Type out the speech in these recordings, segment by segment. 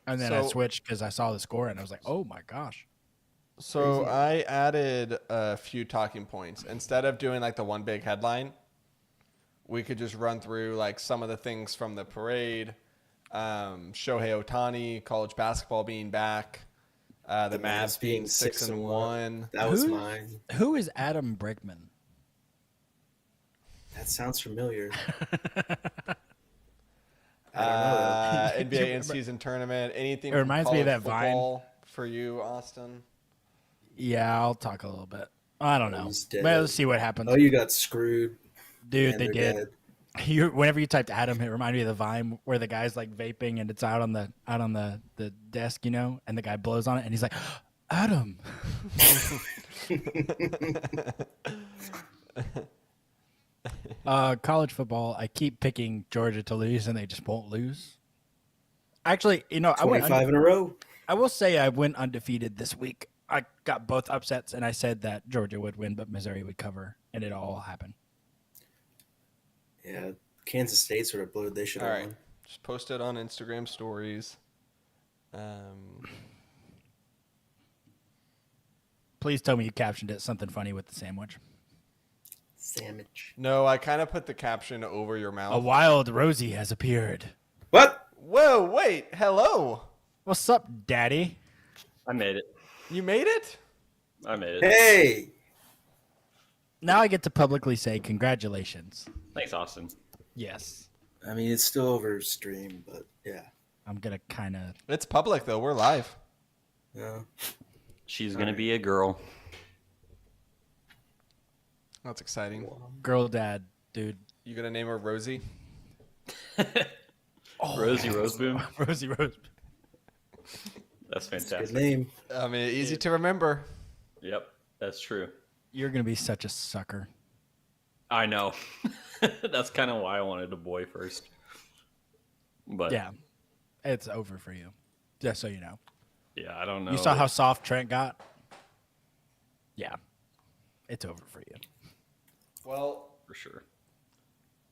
And then I switched because I saw the score and I was like, oh my gosh. So I added a few talking points. Instead of doing like the one big headline, we could just run through like some of the things from the parade. Shohei Ohtani, college basketball being back. The Mavs being 6-1. That was mine. Who is Adam Brickman? That sounds familiar. I don't know. NBA in-season tournament. Anything it reminds me of that Vine for you, Austin? Yeah, I'll talk a little bit. I don't know. Well, let's see what happens. Oh, you got screwed. Dude, they did. Whenever you typed Adam, it reminded me of the Vine where the guy's like vaping and it's out on the desk, you know, and the guy blows on it and he's like, Adam. College football, I keep picking Georgia to lose and they just won't lose. Actually, you know, 25 in a row. I will say I went undefeated this week. I got both upsets and I said that Georgia would win, but Missouri would cover, and it all happened. Yeah, Kansas State sort of blew. They should have won. Just post it on Instagram stories. Please tell me you captioned it something funny with the sandwich. Sandwich. No, I kind of put the caption over your mouth. A wild Rosie has appeared. What? Whoa, wait. Hello. What's up, Daddy? I made it. You made it? I made it. Hey. Now I get to publicly say congratulations. Thanks, Austin. Yes. I mean, it's still over stream, but yeah. I'm going to kind of... It's public, though. We're live. Yeah. She's going to be a girl. That's exciting. Girl dad, dude. You going to name her Rosie? Rosie Roseboom. Rosie Roseboom. That's fantastic. Good name. I mean, easy to remember. Yep, that's true. You're going to be such a sucker. I know. That's kind of why I wanted a boy first. But yeah, it's over for you. Just so you know. Yeah, I don't know. You saw how soft Trent got? Yeah, it's over for you. Well, for sure.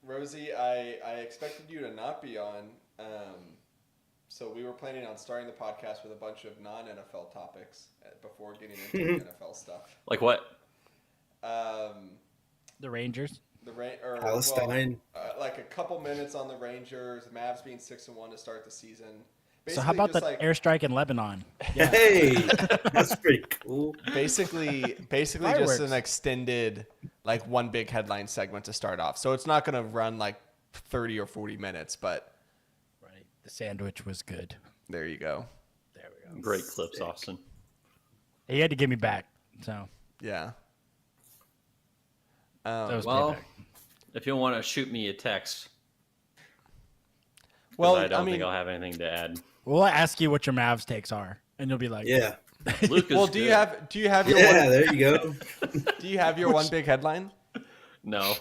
Rosie, I expected you to not be on. So we were planning on starting the podcast with a bunch of non-NFL topics before getting into the NFL stuff. Like what? The Rangers. Palestine. Like a couple minutes on the Rangers. Mavs being 6-1 to start the season. So how about the airstrike in Lebanon? Yeah. Hey, that's pretty cool. Basically just an extended, like one big headline segment to start off. So it's not going to run like 30 or 40 minutes, but. Right. The sandwich was good. There you go. There we go. Great clips, Austin. He had to give me back. So. Yeah. Well, if you want to shoot me a text. Well, I don't think I'll have anything to add. We'll ask you what your Mavs takes are, and you'll be like, "Yeah." Well, do you have your one? There you go. Do you have your one big headline? No.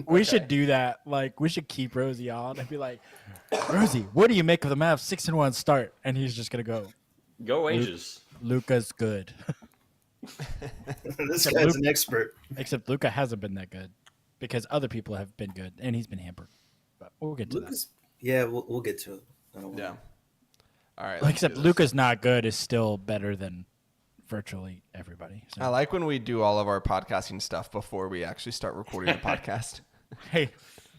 We should do that. Like, we should keep Rosie on and be like, Rosie, what do you make of the Mavs 6-1 start? And he's just gonna go Ages. Luka's good. This guy's an expert. Except Luka hasn't been that good because other people have been good, and he's been hampered. But we'll get to that. Yeah, we'll get to it. Yeah. All right. Except Luka's not good is still better than virtually everybody. So. I like when we do all of our podcasting stuff before we actually start recording the podcast. Hey,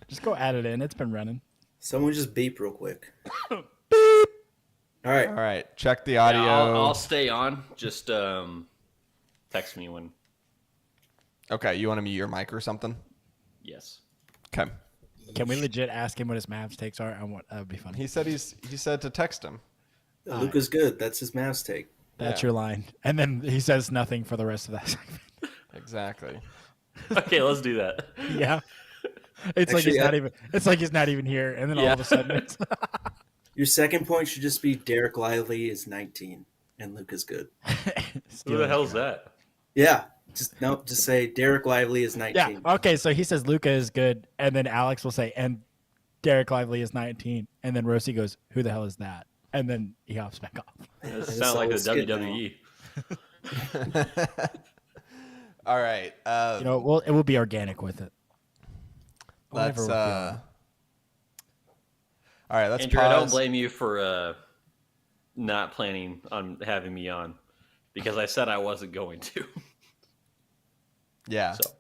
just go add it in. It's been running. Someone just beep real quick. Beep. All right. All right. Check the audio. Yeah, I'll stay on. Just text me when. Okay. You want to mute your mic or something? Yes. Okay. Can we legit ask him what his Mavs takes are? That would be funny. He said to text him. Luka's good. That's his Mavs take. That's your line. And then he says nothing for the rest of that segment. Exactly. Okay, let's do that. Yeah. It's actually, like he's not even here, and then all of a sudden it's Your second point should just be Derek Lively is 19 and Luka's good. Who the hell's that? Yeah. Just say Derek Lively is 19. Yeah. Okay, so he says Luka is good, and then Alex will say, and Derek Lively is 19, and then Rosie goes, who the hell is that? And then he hops back off. It sounds like the WWE. All right. It will be organic with it. Let's all right, let's Andrew, pause. I don't blame you for not planning on having me on because I said I wasn't going to. Yeah. So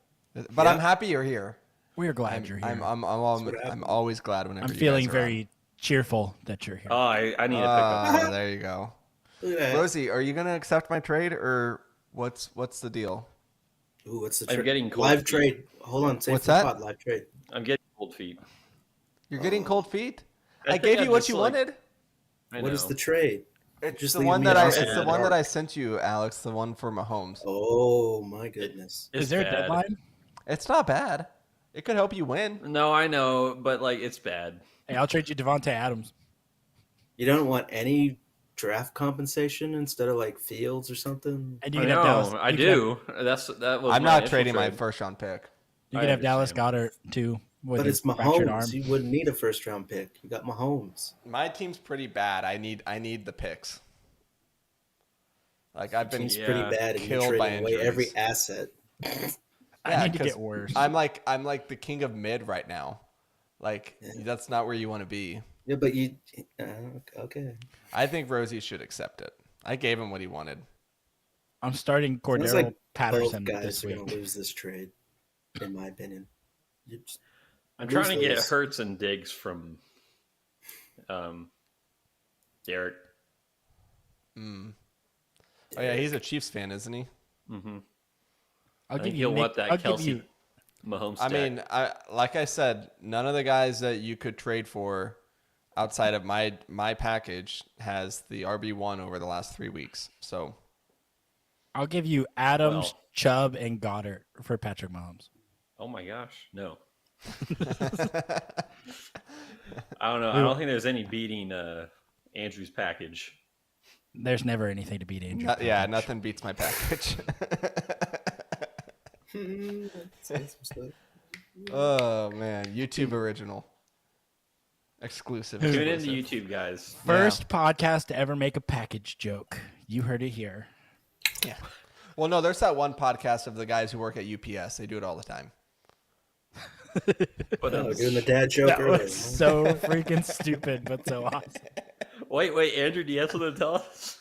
But Yeah. I'm happy you're here. We're glad you're here. I'm what I'm happened. always glad whenever I'm you feeling guys are on. very cheerful that you're here. Oh, I need to pick up. Oh, there you go. Look at that. Rosie, are you gonna accept my trade or what's the deal? Ooh, what's the I'm trade? getting cold Live feet. trade. Hold on. Save What's for the that? pod. Live trade. I'm getting cold feet. You're getting cold feet? I think gave I'm you what just, you like- wanted. I What know. is the trade? It's Just the leave one me that out it's in the the one that dark. I sent you, Alex, the one for Mahomes. Oh my goodness. It's Is there bad. a deadline? It's not bad. It could help you win. No, I know, but like it's bad. Hey, I'll trade you Devontae Adams. You don't want any draft compensation instead of like Fields or something? And you I can have Dallas. know. I you can have- do. That was. I'm my not initial trading my trade. first round pick. You I can have Dallas understand. Goddard too. With But his it's fractured arm. Mahomes. You wouldn't need a first round pick. You got Mahomes. My team's pretty bad. I need the picks. Like I've been He's Yeah. pretty bad, and you're killed by trading away every injuries. asset. I need to 'cause get worse. I'm like the king of mid right now. Like that's not where you want to be. Yeah, but you. Okay. I think Rosie should accept it. I gave him what he wanted. I'm starting Sounds Cordero like Patterson both guys this are week. going to lose this trade, in my opinion. You just- I'm trying to get lose. Hurts and Diggs from Derek. Oh yeah, he's a Chiefs fan, isn't he? Mm-hmm. I'll I give think you. he'll Nick, want that I'll Kelsey give you. Mahomes. I stack. mean, like I said, none of the guys that you could trade for outside of my package has the RB1 over the last 3 weeks. So I'll give you Adams, Well. Chubb, and Goddard for Patrick Mahomes. oh my gosh, no. I don't know. I don't think there's any beating Andrew's package. There's never anything to beat Andrew. yeah, nothing beats my package. Oh man, YouTube original, exclusive. Tune into exclusive. YouTube, guys. First podcast to ever make a package joke. You heard it here. Yeah. Well, no, there's that one podcast of the guys who work at UPS. They do it all the time. But Oh, doing the dad joke That earlier. was so freaking stupid, but so awesome. wait, Andrew, do you have something to tell us?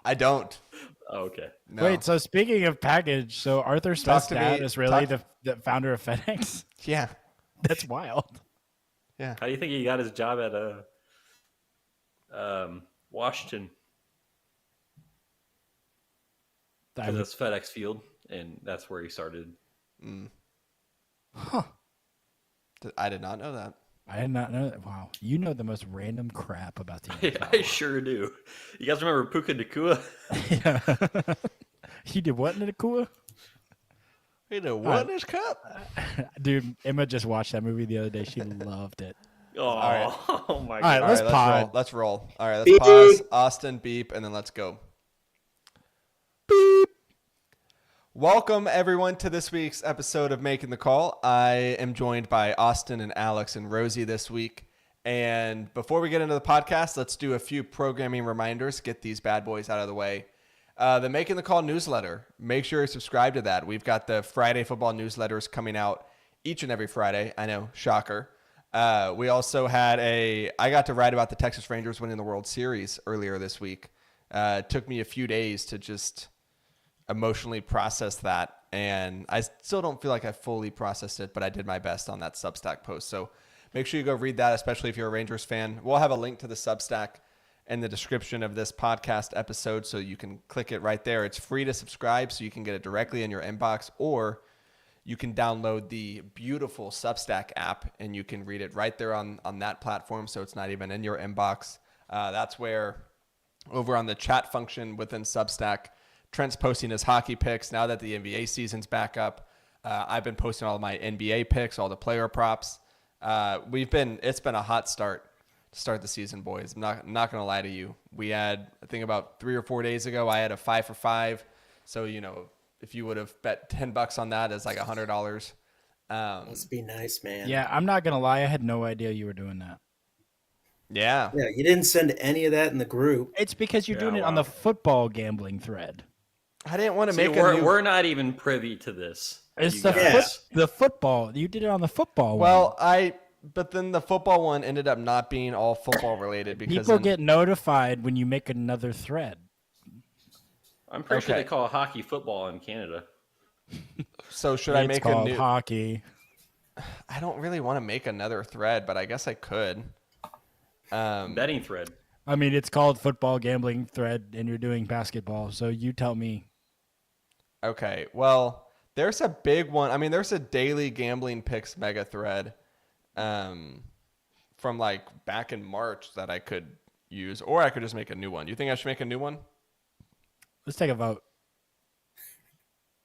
I don't. Oh, okay. No. Wait, so speaking of package, so Arthur Smith's to me. dad is really Talk- the founder of FedEx? Yeah. That's wild. Yeah. How do you think he got his job at Washington? I Because would- that's FedEx Field, and that's where he started. Huh. I did not know that. I did not know that. Wow. You know the most random crap about the NFL. I sure do. You guys remember Puka Nakua? Yeah. He did what in the Nakua? Hey, the one is cup. Dude, Emma just watched that movie the other day. She loved it. Oh, right. oh my All right, god! let's All right, pod. Let's roll. All right, let's Beep. pause. Austin, beep, and then let's go. Beep. Welcome, everyone, to this week's episode of Making the Call. I am joined by Austin and Alex and Rosie this week. And before we get into the podcast, let's do a few programming reminders, get these bad boys out of the way. The Making the Call newsletter, make sure you subscribe to that. We've got the Friday football newsletters coming out each and every Friday. I know, shocker. We also had I got to write about the Texas Rangers winning the World Series earlier this week. It took me a few days to just emotionally process that, and I still don't feel like I fully processed it, but I did my best on that Substack post. So make sure you go read that, especially if you're a Rangers fan. We'll have a link to the Substack in the description of this podcast episode, so you can click it right there. It's free to subscribe, so you can get it directly in your inbox, or you can download the beautiful Substack app and you can read it right there on that platform, so it's not even in your inbox. That's where, over on the chat function within Substack, Trent's posting his hockey picks. Now that the NBA season's back up, I've been posting all of my NBA picks, all the player props. It's been a hot start to start the season, boys. I'm not gonna lie to you. We had, I think about 3 or 4 days ago, I had a 5 for 5. So if you would have bet $10 on that, it's like $100. Must be nice, man. Yeah, I'm not going to lie. I had no idea you were doing that. Yeah. Yeah, you didn't send any of that in the group. It's because you're doing it on wow. the football gambling thread. I didn't want to See, make a new. we're not even privy to this. It's you the guys. the football. You did it on the football one. Well, but then the football one ended up not being all football related because People then, get notified when you make another thread. I'm pretty sure Okay. they call hockey football in Canada. so should I It's make a called new? hockey. I don't really want to make another thread, but I guess I could. Betting thread. I mean, it's called football gambling thread, and you're doing basketball. So you tell me. Okay. Well, there's a big one. I mean, there's a daily gambling picks mega thread from like back in March that I could use, or I could just make a new one. You think I should make a new one? Let's take a vote.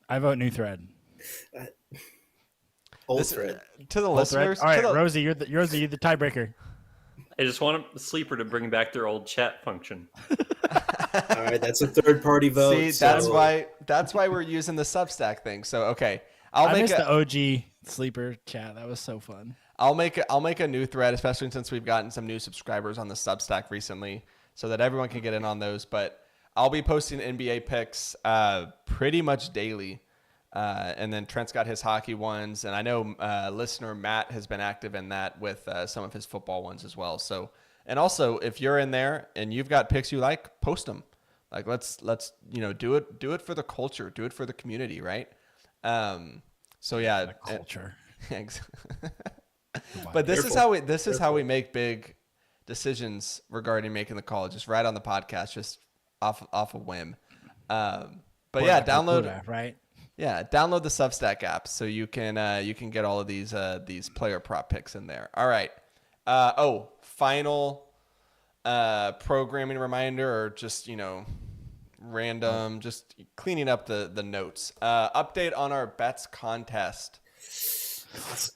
I vote new thread. Old This- thread. To the Old thread? listeners. All right, to the- Rosie, you're the tiebreaker. I just want the sleeper to bring back their old chat function. All right, that's a third party vote. See, that's why we're using the Substack thing. So okay, I missed the OG sleeper chat. That was so fun. I'll make a new thread, especially since we've gotten some new subscribers on the Substack recently, so that everyone can get in on those. But I'll be posting NBA picks pretty much daily, and then Trent's got his hockey ones, and I know listener Matt has been active in that with some of his football ones as well. So, and also if you're in there and you've got picks you like, post them. Like let's do it for the culture, do it for the community, right? So yeah, Culture. But this is how we make big decisions regarding making the call, just right on the podcast, just off a whim. But yeah, download right. Yeah, download the Substack app so you can get all of these player prop picks in there. All right. Final programming reminder, or just random, just cleaning up the notes. Update on our bets contest.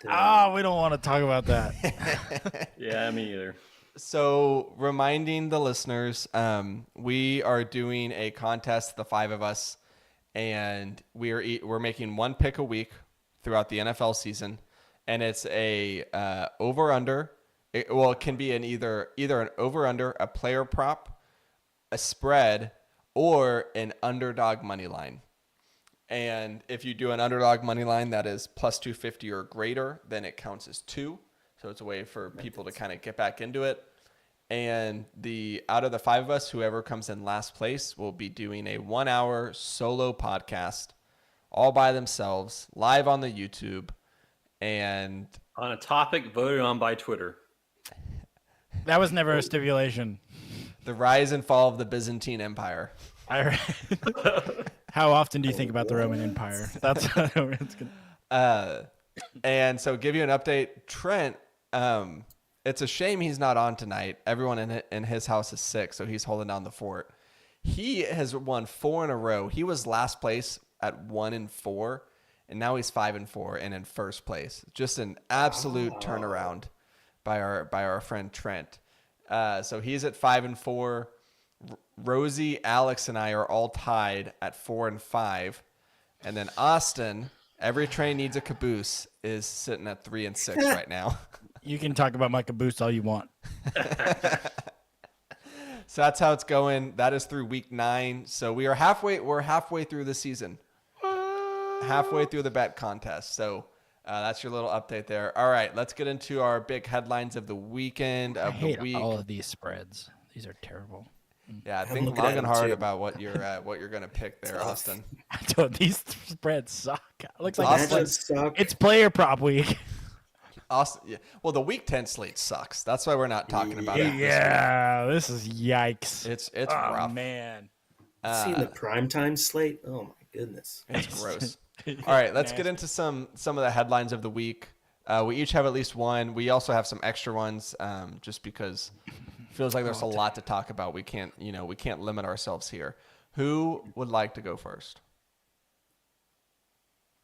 We don't want to talk about that. Yeah, me either. So, reminding the listeners, we are doing a contest, the five of us, and we're making one pick a week throughout the NFL season, and it's a over under. It can be either an over under, a player prop, a spread, or an underdog money line. And if you do an underdog money line that is plus 250 or greater, then it counts as 2. So it's a way for people to kind of get back into it. And out of the five of us, whoever comes in last place will be doing a 1-hour solo podcast all by themselves, live on the YouTube. And On a topic voted on by Twitter. That was never a stipulation. the rise and fall of the Byzantine Empire. How often do you think about the Roman Empire? That's it's gonna... And so give you an update. Trent, it's a shame he's not on tonight. Everyone in his house is sick, so he's holding down the fort. He has won 4 in a row. He was last place at 1-4, and now he's 5-4 and in first place. Just an absolute turnaround by our friend Trent. So he's at 5-4. Rosie, Alex, and I are all tied at 4-5, and then Austin, every train needs a caboose, is sitting at 3-6 right now. You can talk about my caboose all you want. So that's how it's going. That is through week 9. So we're halfway through the season, halfway through the bet contest. So that's your little update there. All right, let's get into our big headlines of the weekend I of hate the week. all of these spreads. These are terrible. Yeah, I'm think looking long at and them hard too. about what you're gonna pick there, Austin. I told these spreads suck. It looks like Austin- Matchups suck. it's player prop week. Austin, yeah. Well, the week 10 slate sucks. That's why we're not talking about it. Yeah, this is yikes. It's oh, rough. man. Seeing the primetime slate? Oh my goodness. It's gross. All right, let's get into some of the headlines of the week. We each have at least one. We also have some extra ones, just because it feels like there's a lot to talk about. We can't limit ourselves here. Who would like to go first?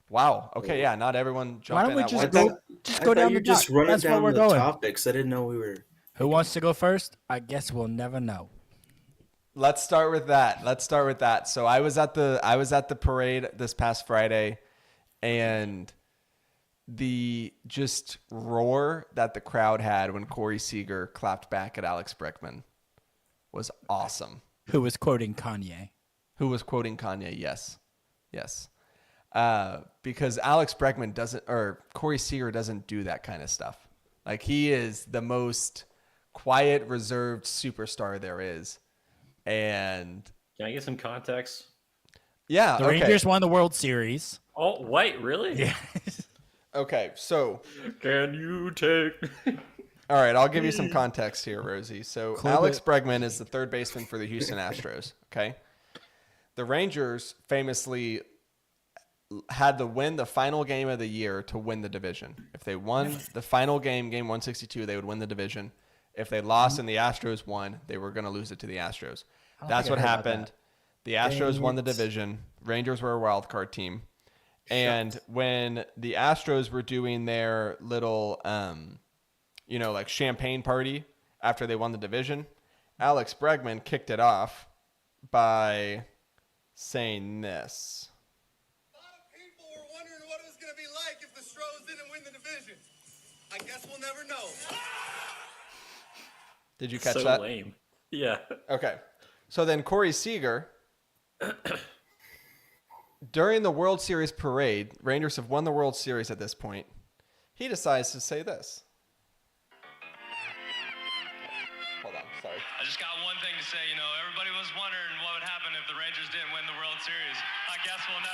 Wow. Okay. Yeah. Not everyone jump Why don't in we at just once. go? Just go down you're the just dock. running That's where down we're the going. topics. I didn't know we were. Who wants to go first? I guess we'll never know. Let's start with that. So I was at the parade this past Friday, and the just roar that the crowd had when Corey Seager clapped back at Alex Brickman was awesome. Who was quoting Kanye? Who was quoting Kanye? Yes. Because Alex Brickman doesn't, or Corey Seager doesn't do that kind of stuff. Like, he is the most quiet, reserved superstar there is. And Can I get some context? yeah, The Rangers won the World Series. Oh, wait, really? Yeah. Okay, so Can you take? all right, I'll give you some context here, Rosie. So Club Alex it. Bregman is the third baseman for the Houston Astros. Okay, the Rangers famously had to win the final game of the year to win the division. If they won the final game, game 162, they would win the division. If they lost and the Astros won, they were going to lose it to the Astros. That's think what I heard about happened. The Astros Dang won the it. division. Rangers were a wild card team. And when the Astros were doing their little, like champagne party after they won the division, Alex Bregman kicked it off by saying this. A lot of people were wondering what it was going to be like if the Stros didn't win the division. I guess we'll never know. Did you catch So that? lame. Yeah. Okay. So then Corey Seager, during the World Series parade, Rangers have won the World Series at this point. He decides to say this. Hold on, sorry. I just got one thing to say. Everybody was wondering what would happen if the Rangers didn't win the World Series. I guess we'll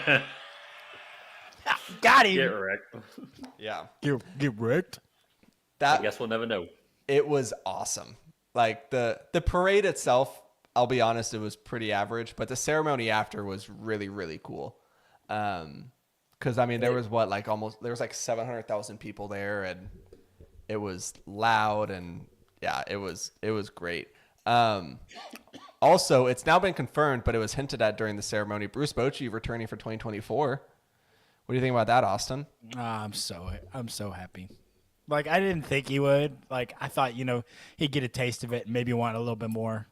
never know. Got him. Get wrecked. Yeah. Get wrecked. I That guess we'll never know. it was awesome. Like the parade itself, I'll be honest, it was pretty average, but the ceremony after was really, really cool. Because I mean, there was there was like 700,000 people there, and it was loud, and yeah, it was great. Also, it's now been confirmed, but it was hinted at during the ceremony. Bruce Bochy returning for 2024. What do you think about that, Austin? I'm so happy. Like, I didn't think he would. Like, I thought, he'd get a taste of it and maybe want a little bit more.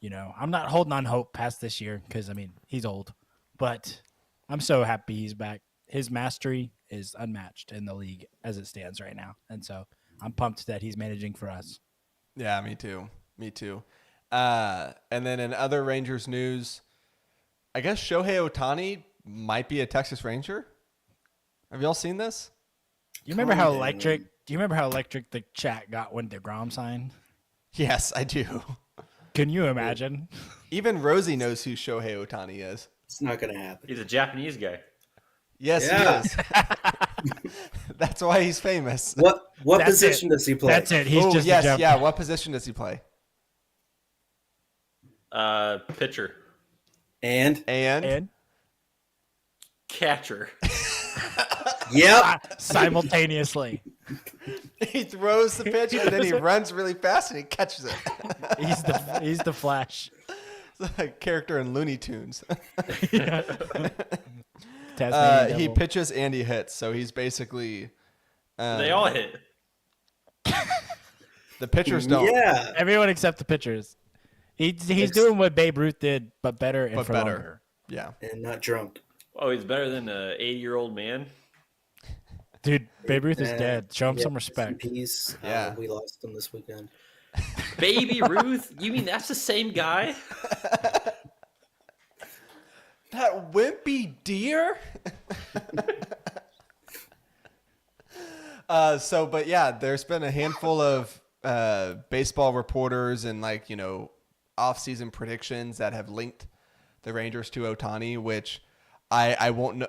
I'm not holding on hope past this year because, I mean, he's old. But I'm so happy he's back. His mastery is unmatched in the league as it stands right now. And so I'm pumped that he's managing for us. Yeah, me too. Me too. And then in other Rangers news, I guess Shohei Ohtani might be a Texas Ranger. Have y'all seen this? Do you remember how Calm down. electric? Do you remember how electric the chat got when DeGrom signed? Yes, I do. Can you imagine? Even Rosie knows who Shohei Ohtani is. It's not going to happen. He's a Japanese guy. Yes, Yeah. he is. That's why he's famous. What That's position it. does he play? That's it. He's Oh, just yes, a jump. yeah. What position does he play? Pitcher. And And Catcher. yep, simultaneously, He throws the pitch and then he runs really fast and he catches it. he's the Flash. It's like a character in Looney Tunes. Tasmanian He Devil. pitches and he hits, so he's basically They all hit. the pitchers don't. yeah. Everyone except the pitchers. He's doing what Babe Ruth did, but better and But for better. longer. Yeah. And not drunk. Oh, he's better than an 80-year-old man. Dude, Babe Ruth is And, dead. Show him yeah, some rest in respect. Peace. Yeah. We lost him this weekend. Baby Ruth? You mean that's the same guy? That wimpy deer. But yeah, there's been a handful of baseball reporters and off-season predictions that have linked the Rangers to Ohtani, which I won't know.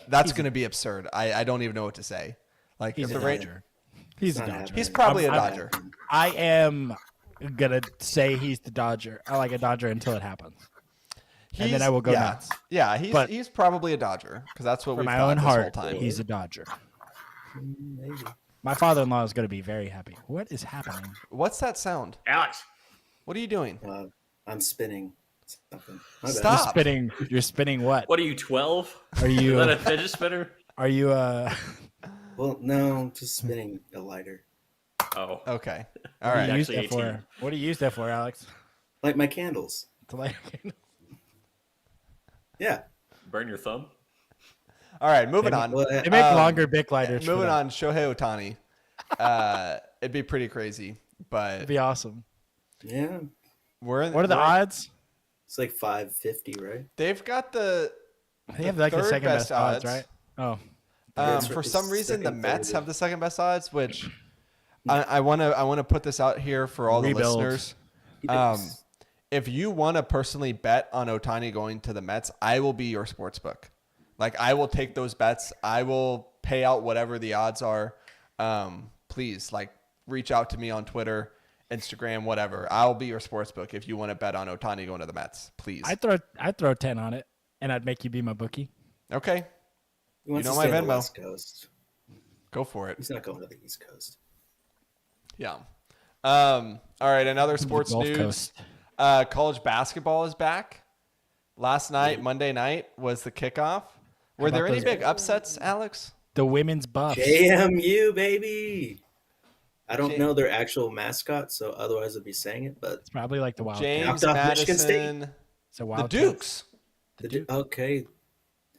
That's going to be absurd. I don't even know what to say. Like, He's if a the Ra- Dodger. He's a Not Dodger. happening. he's probably a I'm- Dodger. I am gonna say he's the Dodger. I like a Dodger until it happens. And then I will go yeah, nuts. Yeah, But- he's probably a Dodger because that's what For we've my thought own this heart, whole time. he's a Dodger. Maybe. My father-in-law is gonna be very happy. What is happening? What's that sound? Alex. What are you doing? I'm spinning something. My bad. Stop. You're spinning what? What are you, 12? Are Is you that a fidget spinner? are you Well, no, I'm just spinning a lighter. Oh. Okay. All what do right. you use Actually that for? 18. What do you use that for, Alex? Like my candles. To light Yeah. Burn your thumb? All right. Moving on. Well, They make longer Bic lighters. for Moving that. on. Shohei Ohtani. It'd be pretty crazy, but It'd be awesome. yeah. we're in. What are the we're- odds? It's like 550, right? They've got the They have like the third second best odds, odds. right? Oh, For some reason, the second, Mets third, have the second best odds, which I want to put this out here for all the Rebuild. listeners. If you want to personally bet on Ohtani going to the Mets, I will be your sports book. Like, I will take those bets. I will pay out whatever the odds are. Please, like, reach out to me on Twitter, Instagram, whatever. I'll be your sports book if you want to bet on Ohtani going to the Mets. Please. I'd throw 10 on it, and I'd make you be my bookie. Okay. He wants You know to my stay on the Venmo. West Coast. Go for it. He's not going to the East Coast. Yeah. All right. Another sports Gulf news. Coast. College basketball is back. Last night, Monday night, was the kickoff. Were there any big upsets, Alex? The women's Buffs. JMU, baby. I don't know their actual mascot, so otherwise I'd be saying it, but It's probably like the Wildcats. James Knocked off Michigan State? Madison. It's a The Wildcats. Dukes. okay.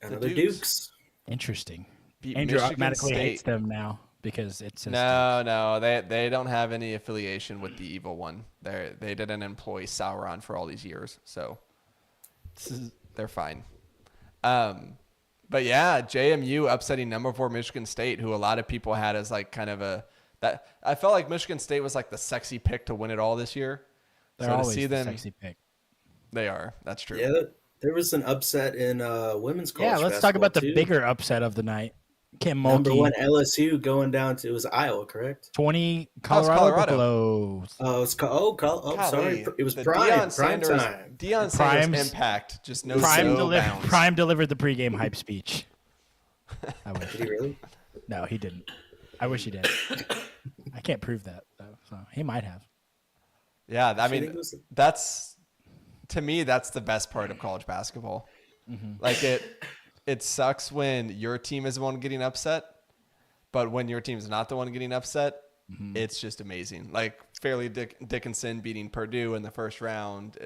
Another Dukes. Dukes. Interesting. Beat Andrew Michigan automatically State. hates them now because it's his No, they don't have any affiliation with the evil one. They didn't employ Sauron for all these years, so they're fine. But yeah, JMU upsetting number 4 Michigan State, who a lot of people had as like kind of that. I felt like Michigan State was like the sexy pick to win it all this year. They're So to always see the them, sexy pick. they are. That's true. Yeah, there was an upset in women's college. Yeah, let's talk about the basketball, too. bigger upset of the night. Kim Number Mulkey, 1 LSU going down to, it was Iowa, correct? 20 Colorado. Colorado Buffaloes. Oh, it's sorry. It was The prime Sanders, time. Deion Sanders Prime's- impact just knows Prime, no bounds. Prime delivered the pregame hype speech. I wish. Did he really? No, he didn't. I wish he did. I can't prove that, though. So he might have. Yeah, I think mean, it was- that's to me that's the best part of college basketball. Like it sucks when your team is the one getting upset, but when your team's not the one getting upset, it's just amazing. Like Fairleigh Dickinson beating Purdue in the first round.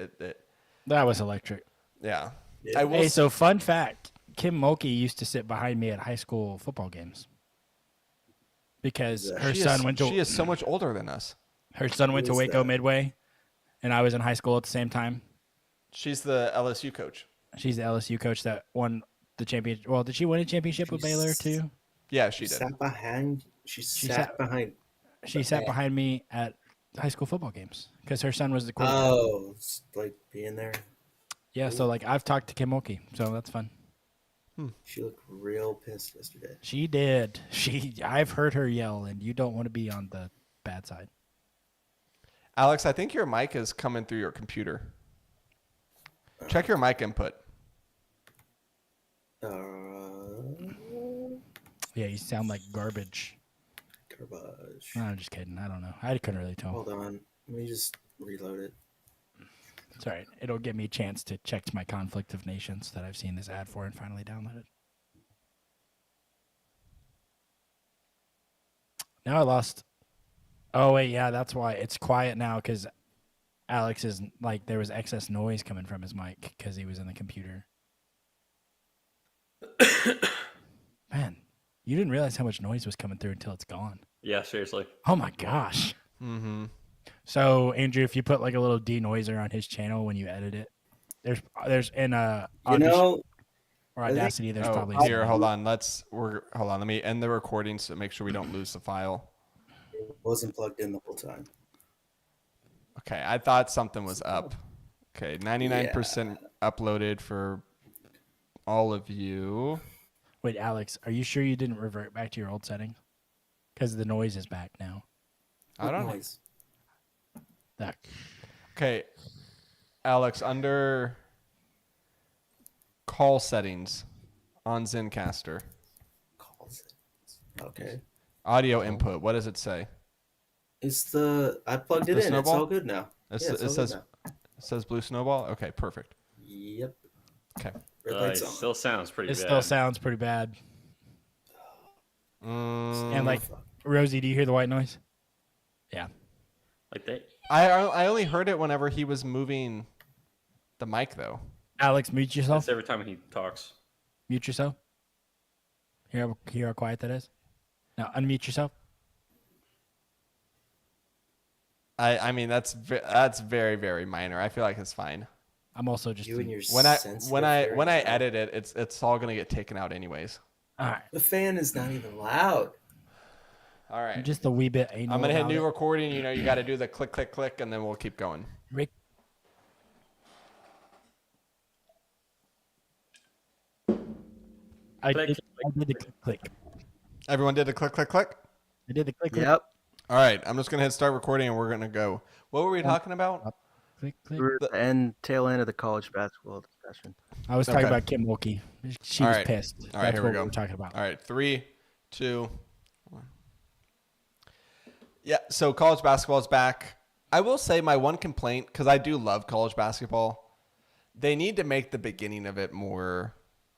That was electric. Yeah. Yeah. I will. Hey, so fun fact: Kim Mulkey used to sit behind me at high school football games because her son went to She is so much older than us. her son went to Who is Waco that? Midway, and I was in high school at the same time. She's the LSU coach. She's the LSU coach that won the championship. Well, did she win a championship with Baylor too? Yeah, she did. Sat behind. She sat sat- behind. She sat behind me at high school football games because her son was the quarterback. Oh, it's like being there. Yeah, so like I've talked to Kim Mulkey, so that's fun. She looked real pissed yesterday. She did. I've heard her yell, and you don't want to be on the bad side. Alex, I think your mic is coming through your computer. Check your mic input. Yeah, you sound like garbage. Garbage. No, I'm just kidding. I don't know. I couldn't really tell. Hold on. Let me just reload it. It's all right. It'll give me a chance to check my conflict of nations that I've seen this ad for and finally download it. Now I lost. Oh, wait. Yeah, that's why. It's quiet now because Alex is like, there was excess noise coming from his mic because he was in the computer. Man, you didn't realize how much noise was coming through until it's gone. Yeah, seriously. Oh, my gosh. Mm-hmm. So Andrew, if you put like a little denoiser on his channel when you edit it, there's in You Audition know, or Audacity, there's probably Here, some- hold on. Hold on. Let me end the recording so make sure we don't lose the file. it wasn't plugged in the whole time. Okay, I thought something was up. Okay, 99% uploaded for all of you. Wait, Alex, are you sure you didn't revert back to your old settings? Because the noise is back now. I don't know. Noise. That Okay, Alex, under call settings on Zencaster, Calls it. Okay. audio input. What does it say? I plugged it The in. It's snowball? all good now. It, Yeah, it's it all says good now. it says blue snowball. Okay, perfect. Yep. Okay. Red It light's on. still sounds pretty it bad. still sounds pretty bad. And like fuck. Rosie, do you hear the white noise? Yeah. Like they. I only heard it whenever he was moving the mic though. Alex, mute yourself. That's every time he talks. Mute yourself. Hear how quiet that is? Now unmute yourself. I mean that's very very minor. I feel like it's fine. I'm also just You and your When I sensitive when I hearing. edit it, it's all gonna get taken out anyways. All right. The fan is not even loud. All right. Just a wee bit anal I'm gonna hit about new it. recording. You know, you got to do the click, click, click, and then we'll keep going. Rick. I Click, did, I click, did the click, click. Everyone did the click, click, click. I did the click, click. Yep. All right. I'm just gonna hit start recording, and we're gonna go. What were we talking about? Click, click. We're at the tail end of the college basketball discussion. I was talking Okay. about Kim Mulkey. She All was right. pissed. All right, That's here we what go. we're talking about. All right. 3, 2, 1. Yeah. So college basketball is back. I will say my one complaint, because I do love college basketball, they need to make the beginning of it more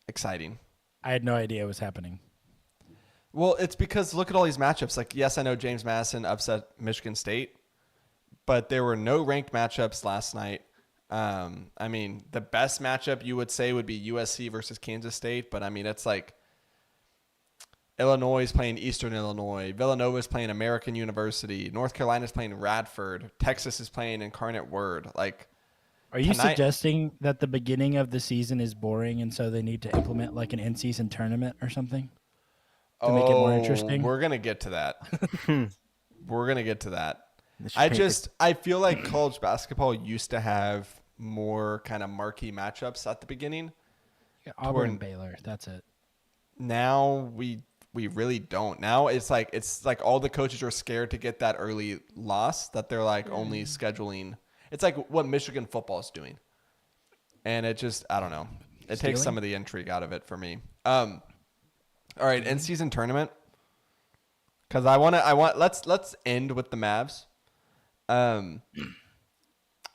exciting. I had no idea it was happening. Well, it's because look at all these matchups. Like, yes, I know James Madison upset Michigan State, but there were no ranked matchups last night. I mean, the best matchup you would say would be USC versus Kansas State, but I mean, it's like Illinois is playing Eastern Illinois, Villanova is playing American University, North Carolina is playing Radford, Texas is playing Incarnate Word. Like, Are you tonight- suggesting that the beginning of the season is boring and so they need to implement like an in-season tournament or something to make it more interesting? We're gonna get to that. We're gonna get to that. They should paint I feel like college basketball used to have more kind of marquee matchups at the beginning. Auburn and Baylor. That's it. Now we really don't. Now it's like all the coaches are scared to get that early loss that they're like only scheduling. It's like what Michigan football is doing, and it just I don't know. It takes some of the intrigue out of it for me. All right, in season tournament, because let's end with the Mavs.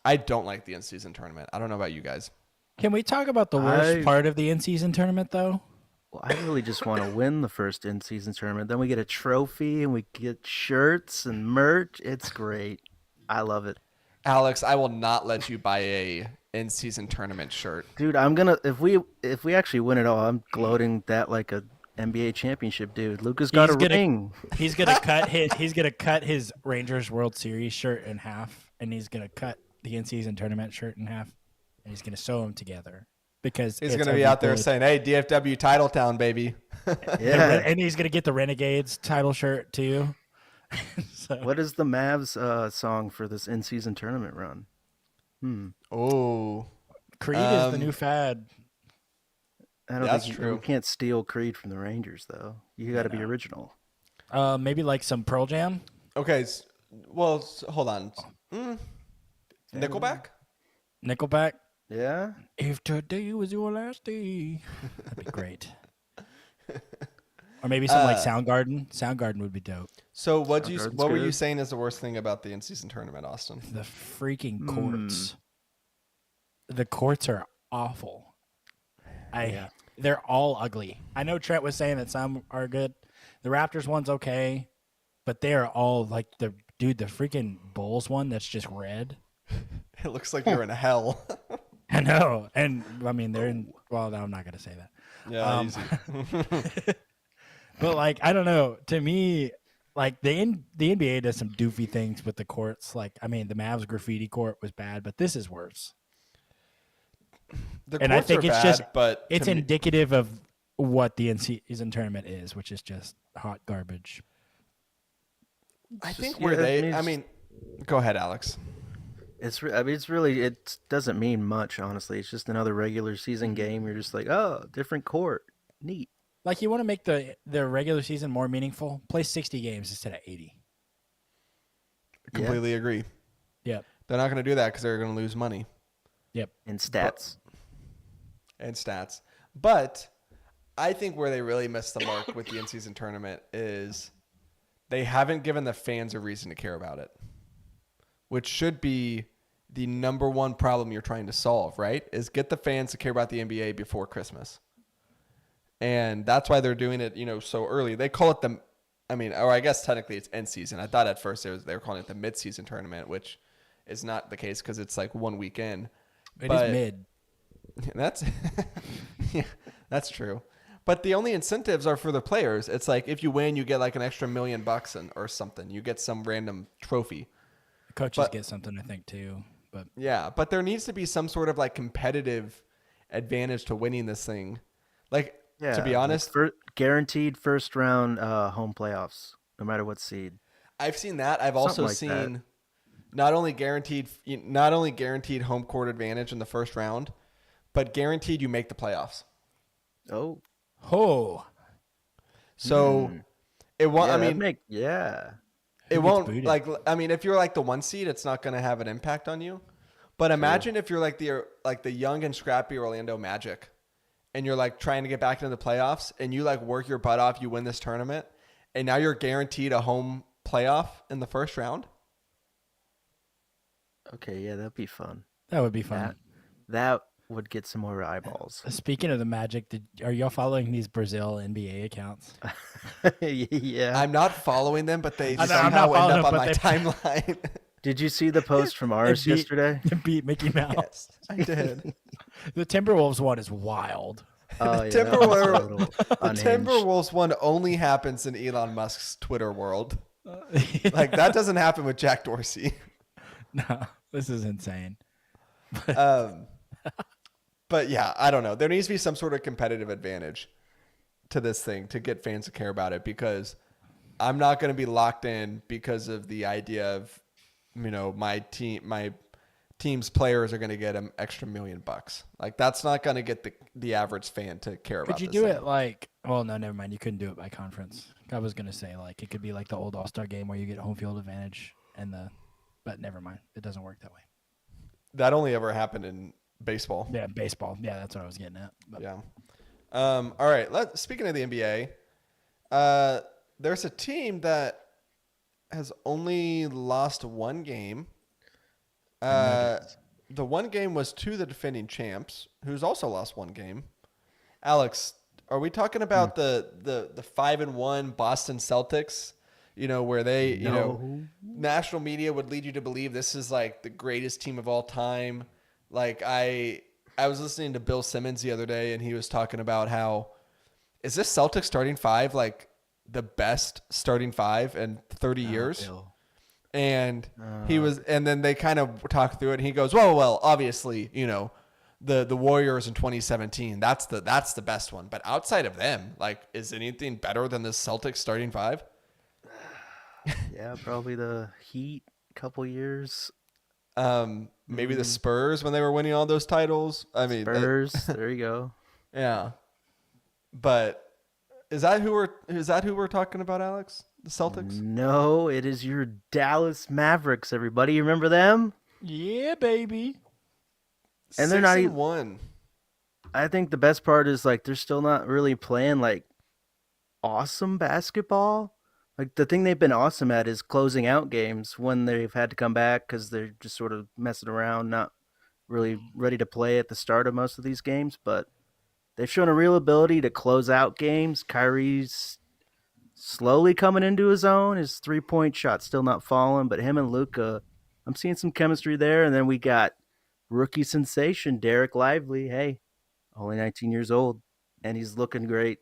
I don't like the in-season tournament. I don't know about you guys. Can we talk about the worst part of the in-season tournament though? Well, I really just want to win the first in-season tournament. Then we get a trophy and we get shirts and merch. It's great. I love it. Alex, I will not let you buy a in-season tournament shirt. Dude, I'm gonna if we actually win it all, I'm gloating that like a NBA championship dude. Luka's got He's a gonna- ring. He's gonna cut his Rangers World Series shirt in half, and he's gonna cut the in-season tournament shirt in half, and he's gonna sew them together because He's it's going to be ugly out there good. saying, hey, DFW Titletown, baby. Yeah. And he's gonna get the Renegades title shirt too. So, What is the Mavs song for this in-season tournament run? Oh, Creed is the new fad. I don't That's think true. you can't steal Creed from the Rangers though. You got to be original. Maybe like some Pearl Jam. okay. Hold on. Nickelback? Nickelback. Yeah. If today was your last day, that'd be great. Or maybe some like Soundgarden. Soundgarden would be dope. So what Soundgarden's were you good. saying is the worst thing about the in-season tournament, Austin? The freaking courts. The courts are awful. They're all ugly. I know Trent was saying that some are good. The Raptors one's okay, but they are all like the freaking Bulls one that's just red. It looks like you're in hell. I know, and I mean they're in. Well, no, I'm not gonna say that. Yeah, easy. But like I don't know. To me, like the NBA does some doofy things with the courts. Like I mean, the Mavs graffiti court was bad, but this is worse. The And I courts think are it's bad, just but it's to me- indicative of what the in-season tournament is, which is just hot garbage. I think yeah, where they. it's- I mean, go ahead, Alex. It's really it doesn't mean much honestly. It's just another regular season game. You're just like, oh, different court, neat. Like you want to make the regular season more meaningful, play 60 games instead of 80. Completely agree. Yep. They're not going to do that because they're going to lose money Yep. And stats. and stats. But I think where they really missed the mark with the in-season tournament is they haven't given the fans a reason to care about it, which should be the number one problem you're trying to solve, right? Is get the fans to care about the NBA before Christmas. And that's why they're doing it, so early. They call it or I guess technically it's end season. I thought at first they were calling it the mid-season tournament, which is not the case because it's like 1 week in. It is mid. That's yeah, that's true. But the only incentives are for the players. It's like if you win, you get like an extra $1 million or something. You get some random trophy. The coaches but- get something, I think, too. But Yeah, but there needs to be some sort of like competitive advantage to winning this thing. Like Yeah, To be honest, guaranteed first round home playoffs, no matter what seed. I've seen that. I've Something also like that. seen not only guaranteed home court advantage in the first round, but guaranteed you make the playoffs. Oh, Oh, So it won't. yeah, I mean, yeah. it gets won't booted? like. I mean, if you're like the 1 seed, it's not going to have an impact on you. But imagine if you're like the young and scrappy Orlando Magic, and you're like trying to get back into the playoffs, and you like work your butt off, you win this tournament, and now you're guaranteed a home playoff in the first round. Okay, yeah, that'd be fun. that would be fun. That would get some more eyeballs. Speaking of the Magic, are y'all following these Brazil NBA accounts? Yeah. I'm not following them, but they I know, I'm somehow not following end up them, on but my timeline. Did you see the post from ours beat- yesterday? Beat Mickey Mouse. Yes, I did. The Timberwolves one is wild. Oh, The yeah, that was a Timberwolves- little The unhinged. Timberwolves one only happens in Elon Musk's Twitter world. Like that doesn't happen with Jack Dorsey. No, this is insane. But yeah, I don't know. There needs to be some sort of competitive advantage to this thing to get fans to care about it, because I'm not going to be locked in because of the idea of, my team's players are going to get an extra $1 million. Like that's not going to get the average fan to care about. Could you this do thing. it like? Well, no, never mind. You couldn't do it by conference. I was gonna say like it could be like the old All-Star game where you get home field advantage but never mind. It doesn't work that way. That only ever happened in baseball. Yeah, baseball. Yeah, that's what I was getting at. But Yeah. All right. Speaking of the NBA, there's a team that has only lost one game. The one game was to the defending champs, who's also lost one game. Alex, are we talking about the 5-1 Boston Celtics? Where they, national media would lead you to believe this is like the greatest team of all time. Like I was listening to Bill Simmons the other day, and he was talking about how is this Celtics starting five like the best starting five in 30 years? Bill. And and then they kind of talk through it, and he goes, well, obviously, the Warriors in 2017, that's the best one. But outside of them, like, is anything better than the Celtics starting five? Yeah, probably the Heat couple years. Maybe the Spurs when they were winning all those titles. I mean, Spurs, there you go. yeah. But is that who we're talking about, Alex? The Celtics? No, it is your Dallas Mavericks, everybody. You remember them? yeah, baby. And they're not even- 6-1. I think the best part is like they're still not really playing like awesome basketball. Like the thing they've been awesome at is closing out games when they've had to come back because they're just sort of messing around, not really ready to play at the start of most of these games. But they've shown a real ability to close out games. Kyrie's slowly coming into his own. His 3-point shot still not falling, but him and Luka, I'm seeing some chemistry there. And then we got rookie sensation Derek Lively. Hey, only 19 years old, and he's looking great.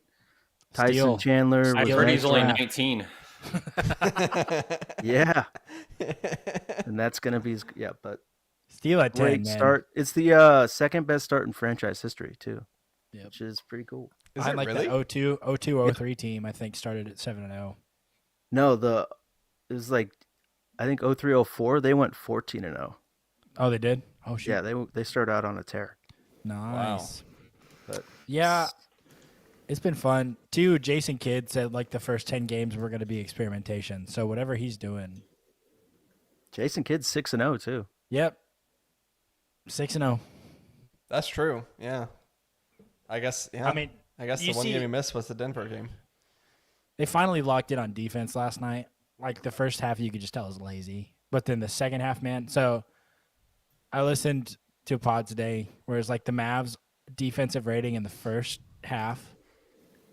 Tyson Steal. Chandler. I've was heard nice he's only draft. 19. Yeah, and that's gonna be but Steal at 10, great man. start. It's the second best start in franchise history too, Yep. which is pretty cool. Is I it like really? the 02-03 team. I think started at 7-0. No, it was like I think 03-04 they went 14-0. Oh, they did. Oh shit. Yeah, they started out on a tear. Nice. But Yeah, it's been fun. Too, Jason Kidd said like the first 10 games were going to be experimentation. So whatever he's doing. Jason Kidd's 6-0 too. Yep. 6-0. That's true. Yeah. I guess. Yeah. I mean, I guess the you one see- game he missed was the Denver game. They finally locked in on defense last night. Like the first half, you could just tell was lazy. But then the second half, man. So I listened to a pod today where it's like the Mavs defensive rating in the first half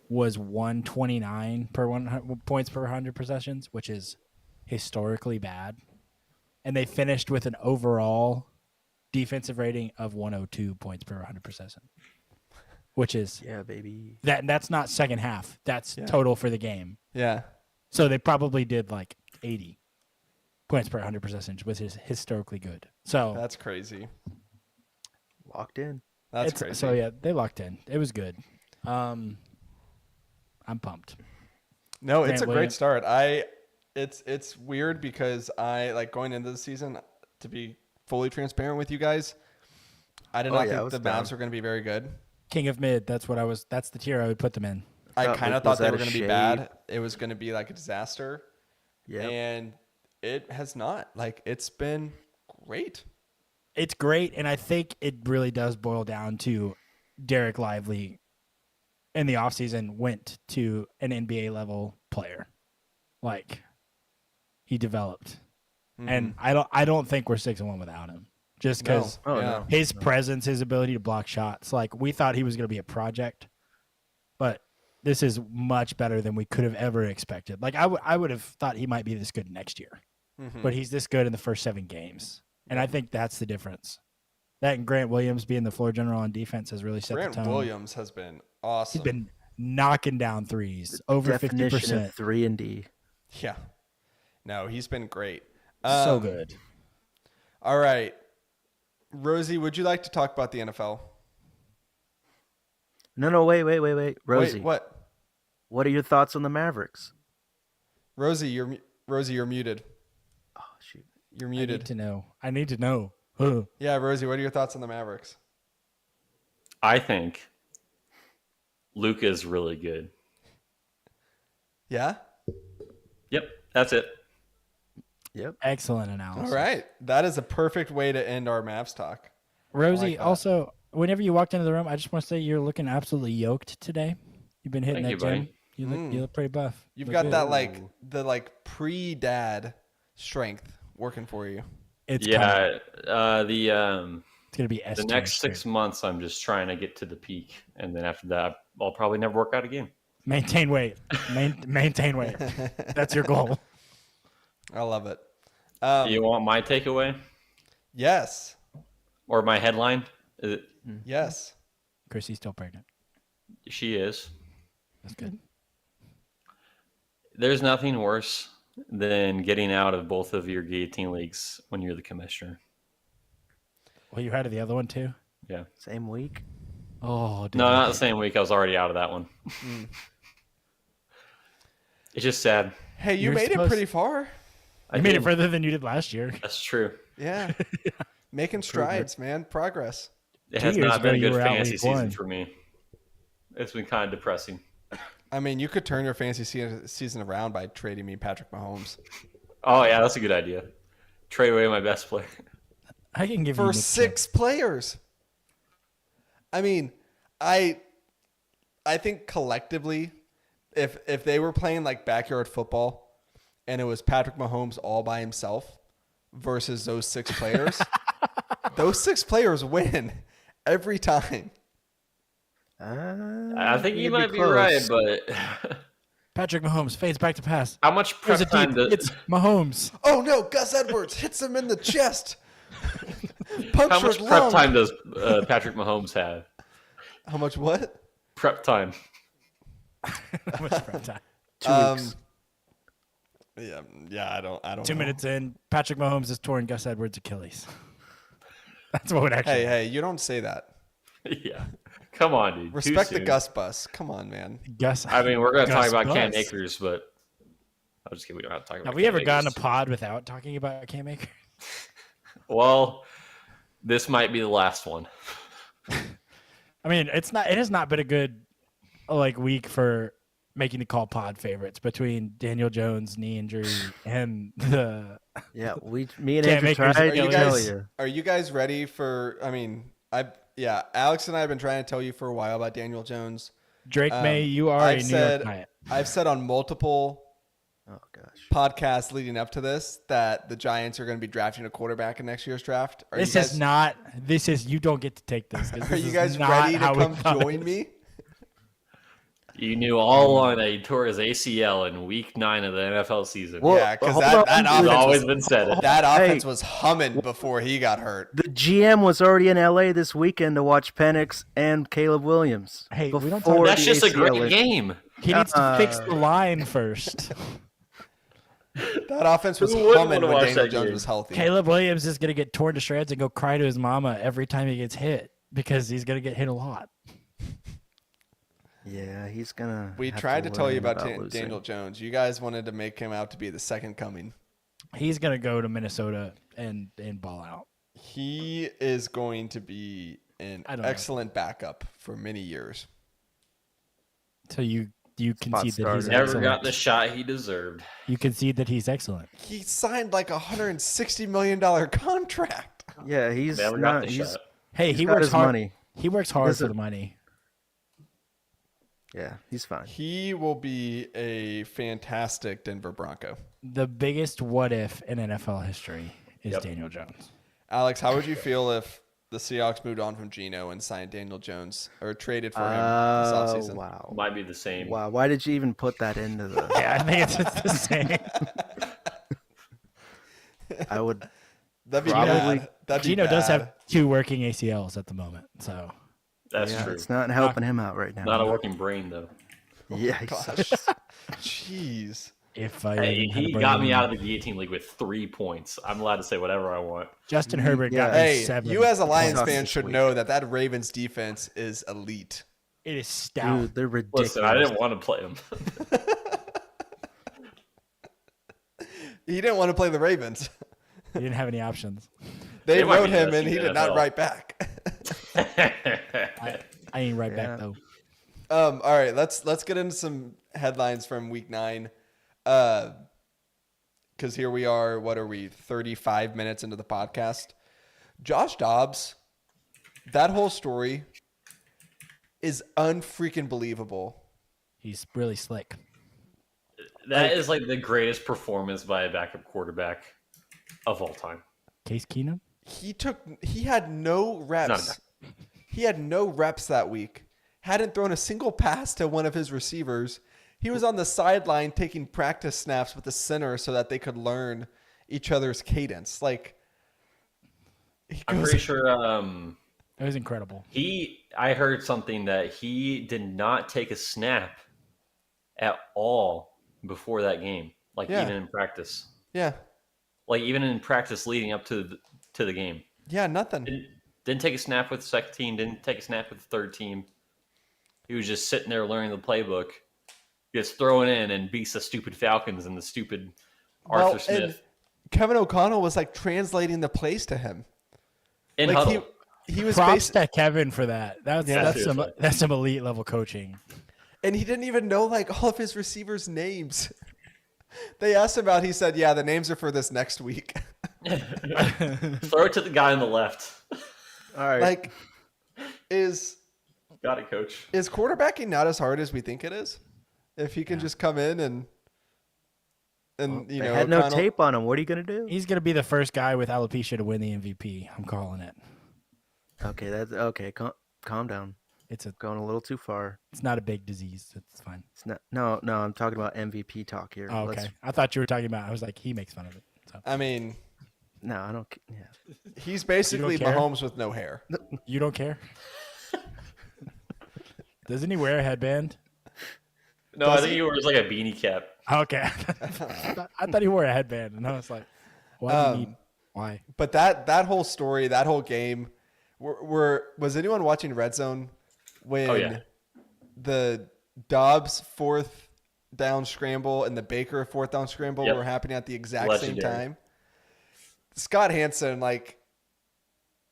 was 129 per 100 points per 100 possessions, which is historically bad. And they finished with an overall defensive rating of 102 points per 100 possession, which is Yeah, baby. that's not second half. That's total for the game. Yeah. So they probably did like 80 points per 100 possessions, which is historically good. So That's crazy. Locked in. That's it's, crazy. so yeah, they locked in. It was good. I'm pumped. No, it's Grant a great Williams. start. It's weird because I like going into the season, to be fully transparent with you guys, I did Oh, not yeah, I think was the down. Mavs were going to be very good. King of mid. That's the tier I would put them in. I Thought kind of Luke was thought they out were of going to be shape. bad. It was going to be like a disaster. Yeah. And it has not. Like, it's been great. It's great, and I think it really does boil down to Derek Lively in the offseason went to an NBA level player. Like he developed. And I don't think we're 6-1 without him. Just because Oh, yeah. no. his presence, his ability to block shots. Like we thought he was going to be a project, but this is much better than we could have ever expected. Like I would have thought he might be this good next year, but he's this good in the first 7 games, and I think that's the difference. That and Grant Williams being the floor general on defense has really set Grant the tone. Williams has been awesome. He's been knocking down threes over Definition 50%. of 3 and D. Yeah. No, he's been great. So good. All right. Rosie, would you like to talk about the NFL? No, wait. Rosie, Wait, what? what are your thoughts on the Mavericks? Rosie, you're muted. Oh, shoot. You're I need muted. to know. I need to know. Huh. Yeah, Rosie, what are your thoughts on the Mavericks? I think Luka's really good. Yeah? Yep, that's it. Yep. Excellent analysis. All right. That is a perfect way to end our Mavs talk. Rosie, like that. also, whenever you walked into the room, I just want to say you're looking absolutely yoked today. You've been hitting Thank that you, gym. buddy. You look pretty buff. You've Look got good. that pre-dad strength working for you. It's coming. Yeah, It's gonna be the next 6 months, I'm just trying to get to the peak, and then after that, I'll probably never work out again. Maintain weight. Maintain weight. That's your goal. I love it. You want my takeaway Yes. or my headline? Is it, Yes. Chrissy's still pregnant. she is. That's good. There's nothing worse than getting out of both of your guillotine leagues when you're the commissioner. Well, you had the other one too. Yeah. Same week. Oh, dude. No, not the same week. I was already out of that one. It's just sad. Hey, you You're made it supposed- pretty far. I You made did. it further than you did last year. That's true. Yeah. Making strides, man. Progress. It 2 has years not been a ago, you good were out fantasy week season 1. for me. It's been kind of depressing. I mean, you could turn your fantasy season around by trading me Patrick Mahomes. Oh, yeah, that's a good idea. Trade away my best player. I can give you For Nick 6 players. I mean, I think collectively, if they were playing like backyard football and it was Patrick Mahomes all by himself versus those 6 players, those 6 players win every time. I think you you'd might be close. right, but Patrick Mahomes fades back to pass. how much There's prep a time deep. It's Mahomes. Oh no, Gus Edwards hits him in the chest. how Punctured much prep lung. time does Patrick Mahomes have? How much what? Prep time. How much prep time? 2 weeks. Yeah, I don't 2 know. minutes in, Patrick Mahomes is torn Gus Edwards' Achilles. That's what would actually. Hey, you don't say that. Yeah. Come on, dude. Too Respect the soon. Gus bus. Come on, man. Gus. I mean, we're going to talk Gus about Cam Bus. Akers, but I'll just kidding. We don't have to talk about Have we Cam ever gotten a Akers. pod without talking about Cam Akers? Well, this might be the last one. I mean, it has not been a good week for making the call pod favorites between Daniel Jones' knee injury and the Yeah, me and Can't Andrew make yours- tried Are to you tell guys you. are you guys ready for? I mean, Alex and I have been trying to tell you for a while about Daniel Jones. Drake May. You are I've a New said- York Giant. I've said on multiple Oh gosh. podcasts leading up to this that the Giants are going to be drafting a quarterback in next year's draft. This is not. This is you don't get to take this. 'cause Are this you is guys not ready to how we come thought it join was. me? You knew all along that he tore his ACL in week 9 of the NFL season. Well, Yeah, because hold that on, offense dude. It's was, always been said. that Hey. offense was humming before he got hurt. The GM was already in LA this weekend to watch Penix and Caleb Williams. Hey, we don't before talk- That's the just a ACL great issue. game. He needs to fix the line first. That offense was Who wouldn't humming wanna when watch Daniel that Jones game? was healthy. Caleb Williams is going to get torn to shreds and go cry to his mama every time he gets hit because he's going to get hit a lot. Yeah, he's gonna. We have tried to tell you learn about losing. Daniel Jones. You guys wanted to make him out to be the second coming. He's gonna go to Minnesota and ball out. He is going to be an I don't know. excellent backup for many years. So you Spot concede that he's starter. Never excellent. got the shot he deserved. You concede that he's excellent. He signed like $160 million contract. Yeah, he's Never got not. the He's shot. Hey, he's he got works his hard. money. He works hard for doesn't- the money. Yeah, he's fine. He will be a fantastic Denver Bronco. The biggest what if in NFL history is Yep. Daniel Jones. Alex, how would you feel if the Seahawks moved on from Geno and signed Daniel Jones or traded for him this offseason? Wow. Might be the same. Wow, why did you even put that into the? Yeah, I think it's the same. I would. That'd be Probably- bad. That'd be Gino does bad. have 2 working ACLs at the moment, so That's Yeah, true. it's not helping him out right now. Not a working brain though. Yeah, he Gosh. sucks. Jeez. if I Hey, even had he a got brain- me out of the guillotine league with 3 points. I'm allowed to say whatever I want. Justin Herbert got Yeah. me Hey, 7. you as a Lions Sucks fan this should week. know that Ravens defense is elite. It is stout. Dude, they're ridiculous. Listen, I didn't want to play him. He didn't want to play the Ravens. He didn't have any options. They They might wrote be the him best and he team did in not NFL. write back. I ain't right Yeah. back though. All right, let's get into some headlines from week 9. Because here we are, what are we, 35 minutes into the podcast? Josh Dobbs, that whole story is unfreaking believable. He's really slick. That is like the greatest performance by a backup quarterback of all time. Case Keenum? He had no reps. He had no reps that week. Hadn't thrown a single pass to one of his receivers. He was on the sideline taking practice snaps with the center so that they could learn each other's cadence. Like, I'm pretty sure It was incredible. I heard something that he did not take a snap at all before that game. Like Yeah. even in practice. yeah, Like even in practice leading up to the game. yeah, nothing. Didn't take a snap with the second team, didn't take a snap with the third team. He was just sitting there learning the playbook. Just throwing in and beats the stupid Falcons and the stupid Arthur And Smith. Kevin O'Connell was like translating the plays to him. In Like huddle. he was Props basi- to Kevin for that. That's Yeah, seriously. that's some elite level coaching. and he didn't even know like all of his receivers' names. They asked him about. He said, "Yeah, the names are for this next week." Throw it to the guy on the left. All right. Like, is Got it, coach. quarterbacking not as hard as we think it is? If he can just come in and you they know, had no O'Connell- tape on him. What are you gonna do? He's gonna be the first guy with alopecia to win the MVP. I'm calling it. Okay, that's okay. Calm down. It's Going a little too far. not a big disease. It's fine. It's not. No. I'm talking about MVP talk here. Oh, okay. I thought you were talking about. I was like, he makes fun of it. So I mean, No, I don't. Yeah. he's basically care? Mahomes with no hair. you don't care. Doesn't he wear a headband? No, I think he wears like a beanie cap. Okay. I thought he wore a headband, and I was like, why? Do you need, why? But that whole story, that whole game, was anyone watching Red Zone when Oh, yeah. the Dobbs fourth down scramble and the Baker fourth down scramble Yep. were happening at the exact Legendary. same time? Scott Hansen, like,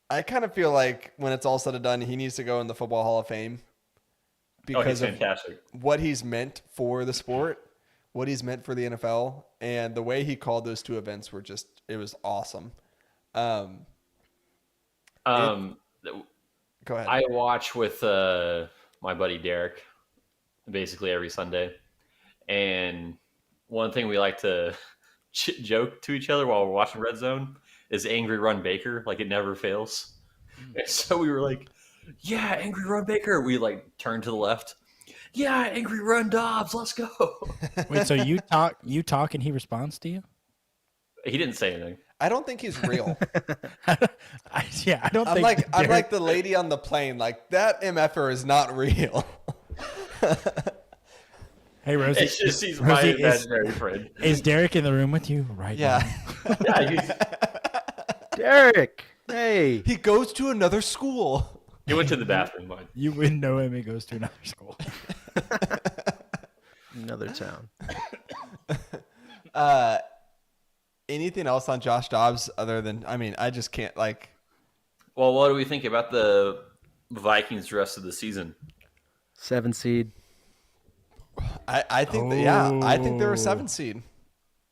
I kind of feel like when it's all said and done, he needs to go in the Football Hall of Fame Oh, he's because of fantastic. what he's meant for the sport, what he's meant for the NFL, and the way he called those two events it was awesome. Um, Go ahead. I watch with my buddy Derek basically every Sunday, and one thing we like to joke to each other while we're watching Red Zone is "Angry Run Baker," like it never fails. And so we were like, "Yeah, Angry Run Baker." We like turn to the left. Yeah, Angry Run Dobbs. Let's go. Wait, so you talk, and he responds to you? He didn't say anything. I don't think he's real. I don't I'm think. I'm like the lady on the plane. Like that MFer is not real. Hey, Rosie. It's just he's my Rosie, imaginary friend. is Derek in the room with you right Yeah. now? Yeah, he's, Derek. Hey. He goes to another school. he went to the bathroom. But You wouldn't know him. He goes to another school. Another town. Anything else on Josh Dobbs other than, I mean, I just can't like. Well, what do we think about the Vikings the rest of the season? 7 seed. I think I think they're a 7 seed.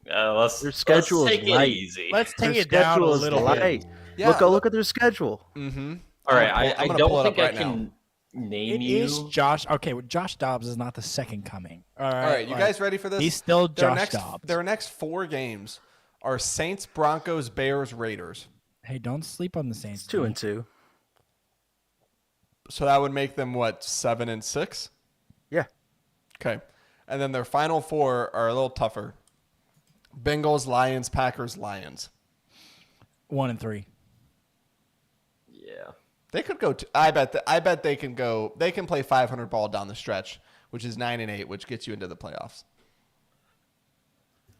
Let's Their schedule let's is take light. it easy. Let's Their take it down a schedule is little light. bit. Yeah, Look at their schedule. Mm-hmm. All right, I'm I gonna pull don't it up think I right can name It you. is Josh. Okay, well, Josh Dobbs is not the second coming. All right, All right, you guys ready for this? He's still Their Josh next, Dobbs. Their next 4 games are Saints, Broncos, Bears, Raiders. Hey, don't sleep on the Saints. It's 2-2. So that would make them what, 7-6? Yeah. Okay, and then their final 4 are a little tougher: Bengals, Lions, Packers, Lions. 1-3. Yeah. They could go. I bet they can go. They can play 500 ball down the stretch, which is 9-8, which gets you into the playoffs.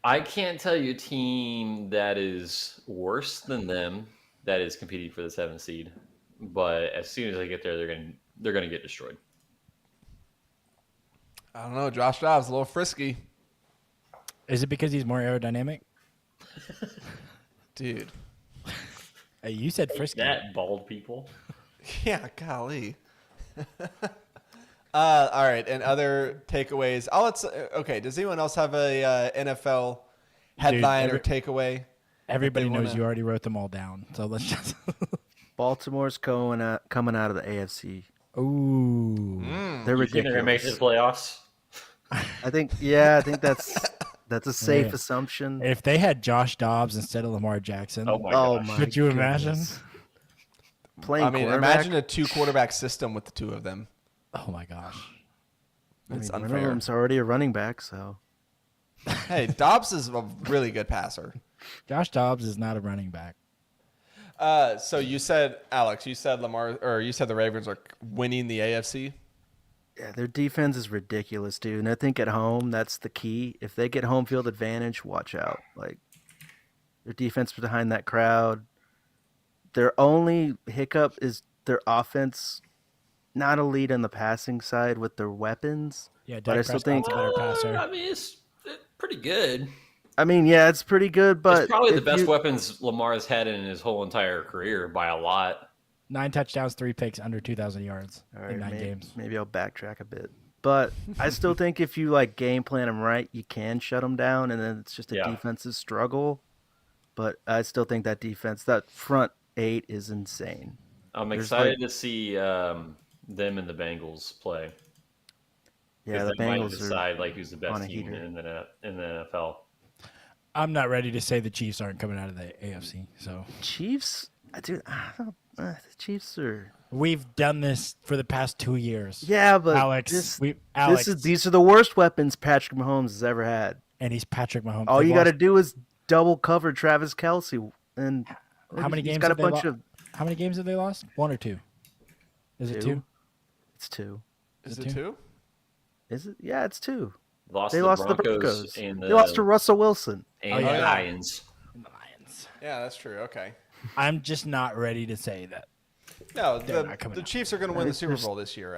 I can't tell you a team that is worse than them that is competing for the 7th seed, but as soon as they get there, they're gonna get destroyed. I don't know. Josh Dobbs a little frisky, Is it because he's more aerodynamic? dude. Hey, you said frisky. That bald people. Yeah, golly. All right, and other takeaways. Okay. Does anyone else have a NFL headline or takeaway? Everybody knows wanna- you already wrote them all down. So let's just. Baltimore's coming out of the AFC. Ooh. They're You think they're gonna make it to ridiculous. the playoffs? I think that's a safe Yeah. assumption. If they had Josh Dobbs instead of Lamar Jackson, Oh my Oh gosh. my! Could you imagine? goodness. Playing I mean, quarterback? imagine a 2 quarterback system with the 2 of them. oh my gosh. It's One of unfair. them's already a running back, so Hey, Dobbs is a really good passer. Josh Dobbs is not a running back. So you said, Alex, you said the Ravens are winning the AFC. yeah, their defense is ridiculous, dude. And I think at home that's the key. If they get home field advantage, watch out. Like their defense behind that crowd. Their only hiccup is their offense, not elite on the passing side with their weapons. Yeah, But I Dak still Prescott's think- a better passer. I mean, it's pretty good. I mean, yeah, it's pretty good, but It's probably the if best you- weapons Lamar's had in his whole entire career by a lot. 9 touchdowns, 3 picks, under 2,000 yards All right, in 9 maybe, games. maybe I'll backtrack a bit. But I still think if you like game plan them right, you can shut them down, and then it's just a Yeah. defensive struggle. But I still think that defense, that front 8, is insane. I'm There's excited to see them and the Bengals play. Yeah, 'Cause the they might Bengals decide are like who's the on best a team heater. in the NFL. I'm not ready to say the Chiefs aren't coming out of the AFC. So Chiefs. Dude, the Chiefs are. we've done this for the past 2 years. Yeah, but Alex, Alex, these are the worst weapons Patrick Mahomes has ever had. and he's Patrick Mahomes. All They've you got to lost- do is double cover Travis Kelsey, and How many he's games got a have they bunch lo- of. How many games have they lost? 1 or 2? Is it 2? It's 2. Is it it two? 2? Is it? Yeah, it's 2. Lost They to lost to the Broncos Broncos. and They lost to the Russell Wilson. and Oh, yeah. the Lions. The Lions. Yeah, that's true. Okay. I'm just not ready to say that. No, They're not coming the out. Chiefs are going to win the There's- Super Bowl this year.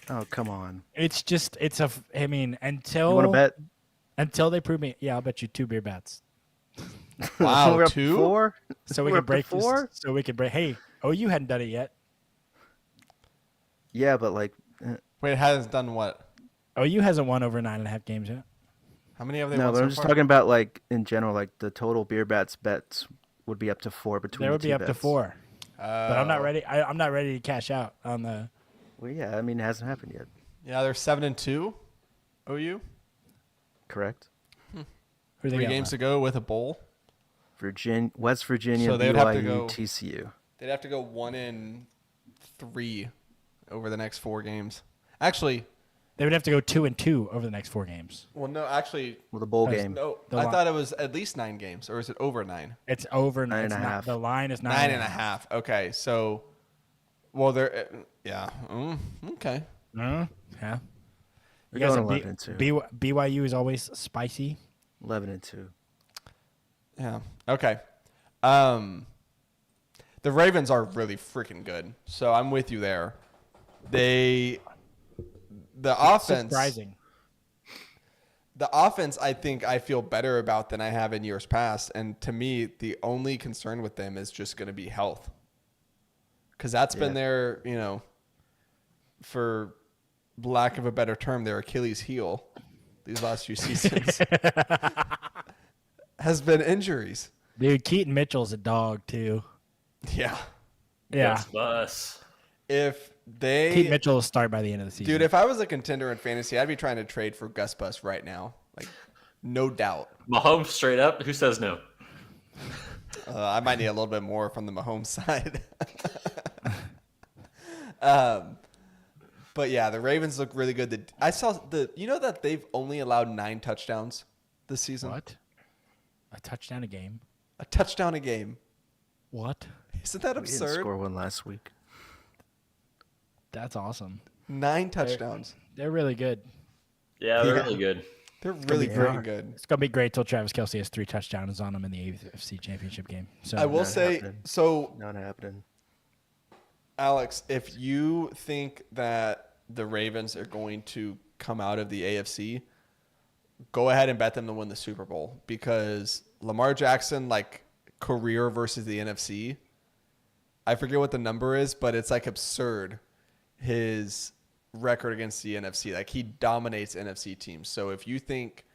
Oh, come on. It's just I mean, You want to bet? until they prove me. Yeah, I'll bet you 2 beer bets. Wow, We're up 2? 4? So we We're can up to break this. 4? So we can break. Hey, you hadn't done it yet. Yeah, but like, Wait, it hasn't done what? You hasn't won over 9.5 games yet. How many have they no, won but so I'm just far? talking about like in general, like the total beer bets would be up to 4 between. There the would be two up to bets. 4, but I'm not Oh. ready. I'm not ready to cash out on the. Well, yeah, I mean, it hasn't happened yet. Yeah, they're 7-2. OU. Correct. Who they 3 got games left? to go with a bowl. West Virginia, So they'd BYU, have to go- TCU. They'd have to go 1-3 over the next 4 games. Actually, They would have to go 2-2 over the next 4 games. well, no, actually, With a bowl That's- game. no. The I li- thought it was at least 9 games, or is it over 9? It's over. Nine it's and a not- half. The line is 9.5. Okay, so, well, they're yeah. Okay. Yeah. You We're guys going are 11-2. BYU is always spicy. 11-2. Yeah. Okay. The Ravens are really freaking good, so I'm with you there. the offense. Surprising. The offense, I think I feel better about than I have in years past. And to me, the only concern with them is just going to be health. Because that's been their, for lack of a better term, their Achilles heel these last few seasons has been injuries. Dude, Keaton Mitchell's a dog, too. Yeah. Yeah. Gus Bus. If they. Keaton Mitchell will start by the end of the season. Dude, if I was a contender in fantasy, I'd be trying to trade for Gus Bus right now. Like, no doubt. Mahomes straight up. Who says no? I might need a little bit more from the Mahomes side. But yeah, the Ravens look really good. I saw that they've only allowed 9 touchdowns this season. What? A touchdown a game? A touchdown a game. What? Isn't that We didn't absurd? score one last week. That's awesome. 9 touchdowns. They're really good. Yeah, they're really good. They're really be very hard. good. It's gonna be great till Travis Kelce has 3 touchdowns on him in the AFC Championship game. So I will Not say, happening. so Not happening. Alex, if you think that the Ravens are going to come out of the AFC, go ahead and bet them to win the Super Bowl, because Lamar Jackson, like, career versus the NFC, I forget what the number is, but it's like absurd. His record against the NFC, like, he dominates NFC teams. So if you think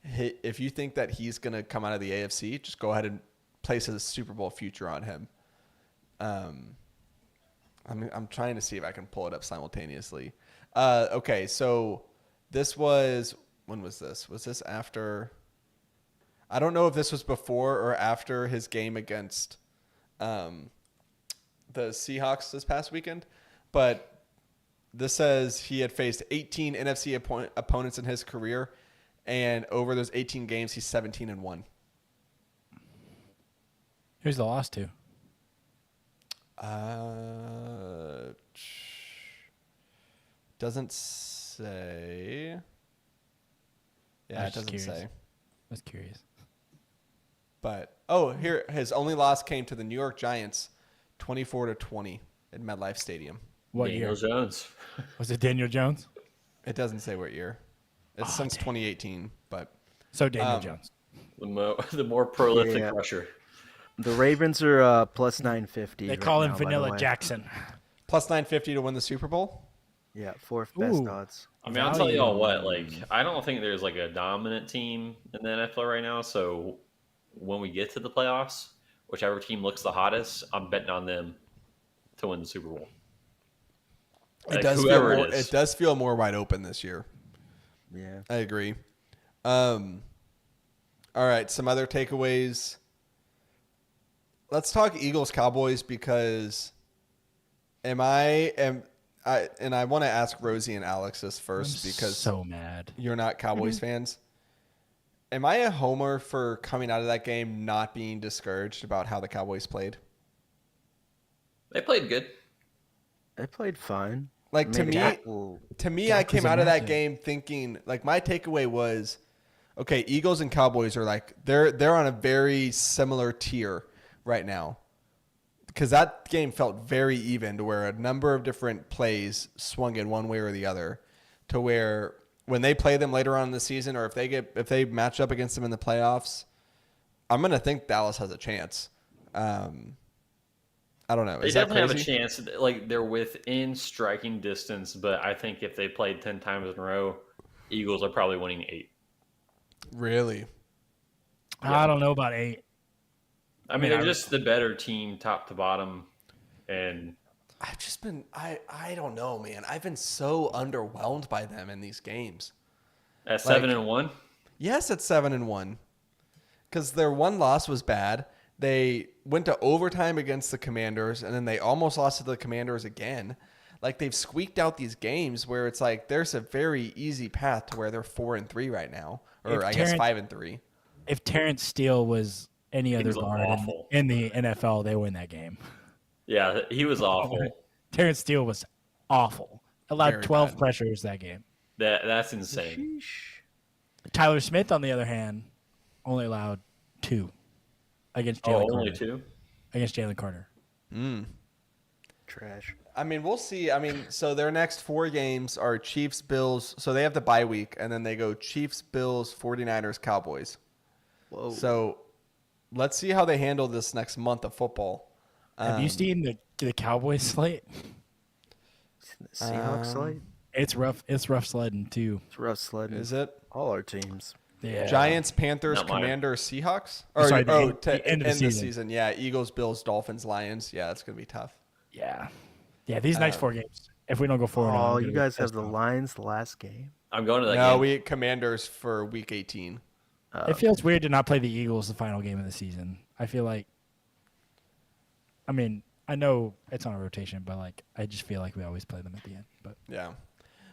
that he's gonna come out of the AFC, just go ahead and place a Super Bowl future on him. I'm trying to see if I can pull it up simultaneously. Okay, so when was this? Was this after? I don't know if this was before or after his game against the Seahawks this past weekend, but this says he had faced 18 NFC opponents in his career, and over those 18 games, he's 17-1. who's the loss to? Doesn't say. Yeah, I it was just doesn't curious. say. I was curious. But here his only loss came to the New York Giants, 24-20 at MetLife Stadium. What Daniel year? Jones. Was it Daniel Jones? It doesn't say what year. It's since 2018, but So Daniel Jones. The more prolific Yeah. rusher. The Ravens are plus 950. They right call him now, by the Vanilla way. Jackson. plus 950 to win the Super Bowl. Yeah, 4th best Ooh. odds. I mean, I'll tell you all what, like, I don't think there's like a dominant team in the NFL right now. So when we get to the playoffs, whichever team looks the hottest, I'm betting on them to win the Super Bowl. Like, It does feel whoever more, it is. it does feel more wide open this year. Yeah. I agree. All right, some other takeaways. Let's talk Eagles Cowboys, because I want to ask Rosie and Alex this first, because so mad. you're not Cowboys fans. Am I a homer for coming out of that game not being discouraged about how the Cowboys played? They played good. They played fine. Like, to Maybe me, I Dak came was out of that immaculate. game thinking, like, my takeaway was, okay, Eagles and Cowboys are like, they're on a very similar tier right now, because that game felt very even, to where a number of different plays swung in one way or the other, to where when they play them later on in the season, or if they match up against them in the playoffs, I'm gonna think Dallas has a chance. I don't know. They Is that definitely have a crazy? chance. Like, they're within striking distance, but I think if they played 10 times in a row, Eagles are probably winning 8. Really? I don't know about 8. I mean, they're just the better team, top to bottom, and I've just been I don't know, man. I've been so underwhelmed by them in these games. at 7-1. Yes, it's 7-1. Because their one loss was bad. They went to overtime against the Commanders, and then they almost lost to the Commanders again. Like, they've squeaked out these games where it's like there's a very easy path to where they're 4-3 right now, or If I guess Terrence- 5-3. If Terrence Steele was any other was guard awful. in the NFL, they win that game. Yeah, he was awful. Terrence Steele was awful. Allowed Very 12 bad. pressures that game. That's insane. Tyler Smith, on the other hand, only allowed 2 against Jalen Oh, Carter. only 2? Against Jalen Carter. Trash. I mean, we'll see. I mean, so their next 4 games are Chiefs, Bills. So they have the bye week, and then they go Chiefs, Bills, 49ers, Cowboys. Whoa. So let's see how they handle this next month of football. Have you seen the Cowboys slate? The Seahawks slide. It's rough. It's rough sledding too. It's rough sledding. Is it All our teams. Yeah. Giants, Panthers, Not mine. Commanders, Seahawks? Sorry, the End end of the the season. season. Yeah, Eagles, Bills, Dolphins, Lions. Yeah, that's gonna be tough. Yeah. Yeah. These next 4 games, if we don't go forward, Oh, you guys have the Lions the last game. I'm going to that No, game. we Commanders for week 18. It feels weird to not play the Eagles the final game of the season. I feel like. I mean, I know it's on a rotation, but like, I just feel like we always play them at the end. But Yeah.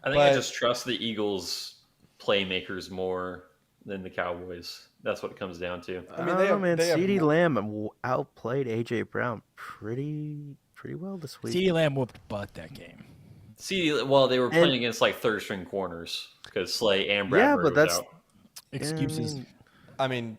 I think I But- just trust the Eagles playmakers more than the Cowboys. That's what it comes down to. I mean, I they don't know, have- man. they have CeeDee more- Lamb outplayed AJ Brown pretty well this week. CeeDee Lamb whooped butt that game. See, well, they were playing And- against like third string corners because Slay and Yeah, Bradbury but was that's- out. Excuses. I mean,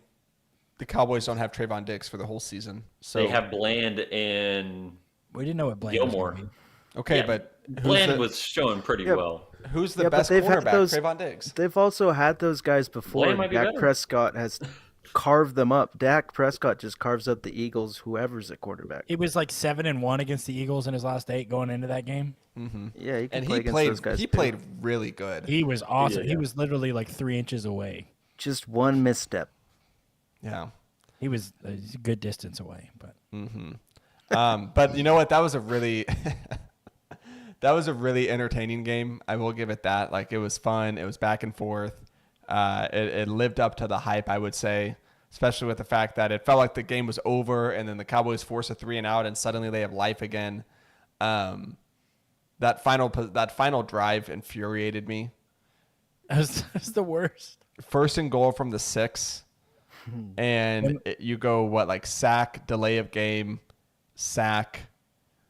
the Cowboys don't have Trayvon Diggs for the whole season. So They have Bland and We didn't know what Bland was Gilmore. gonna be. okay, yeah, but Bland was showing pretty Yeah. well. who's the Yeah, but best they've had quarterback? those- Trayvon Diggs. They've also had those guys before. Bland might be Dak better. Prescott has carved them up. Dak Prescott just carves up the Eagles, whoever's at quarterback. He was like 7-1 against the Eagles in his last 8 going into that game. Yeah, he can And play he against played. those guys. He too. played really good. He was awesome. yeah. He was literally like 3 inches away. Just one misstep. Yeah. He was a good distance away, but But you know what? That was a really that was a really entertaining game. I will give it that. Like, it was fun. It was back and forth. It lived up to the hype, I would say, especially with the fact that it felt like the game was over and then the Cowboys force a 3 and out and suddenly they have life again. That final drive infuriated me. it was the worst. First and goal from the 6, and you go like sack, delay of game, sack,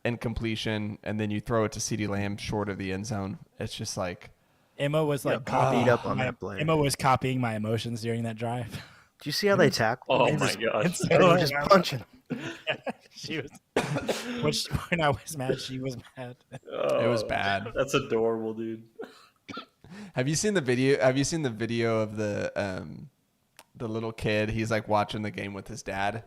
incompletion, and then you throw it to CeeDee Lamb short of the end zone. It's just like, Emma was like beat up on that play. Emma was copying my emotions during that drive. Do you see how they tackled? Oh him? my gosh. They were just punching him. She was when I was mad, she was mad. it was bad. That's adorable, dude. Have you seen the video? Have you seen the video of the little kid? He's like watching the game with his dad,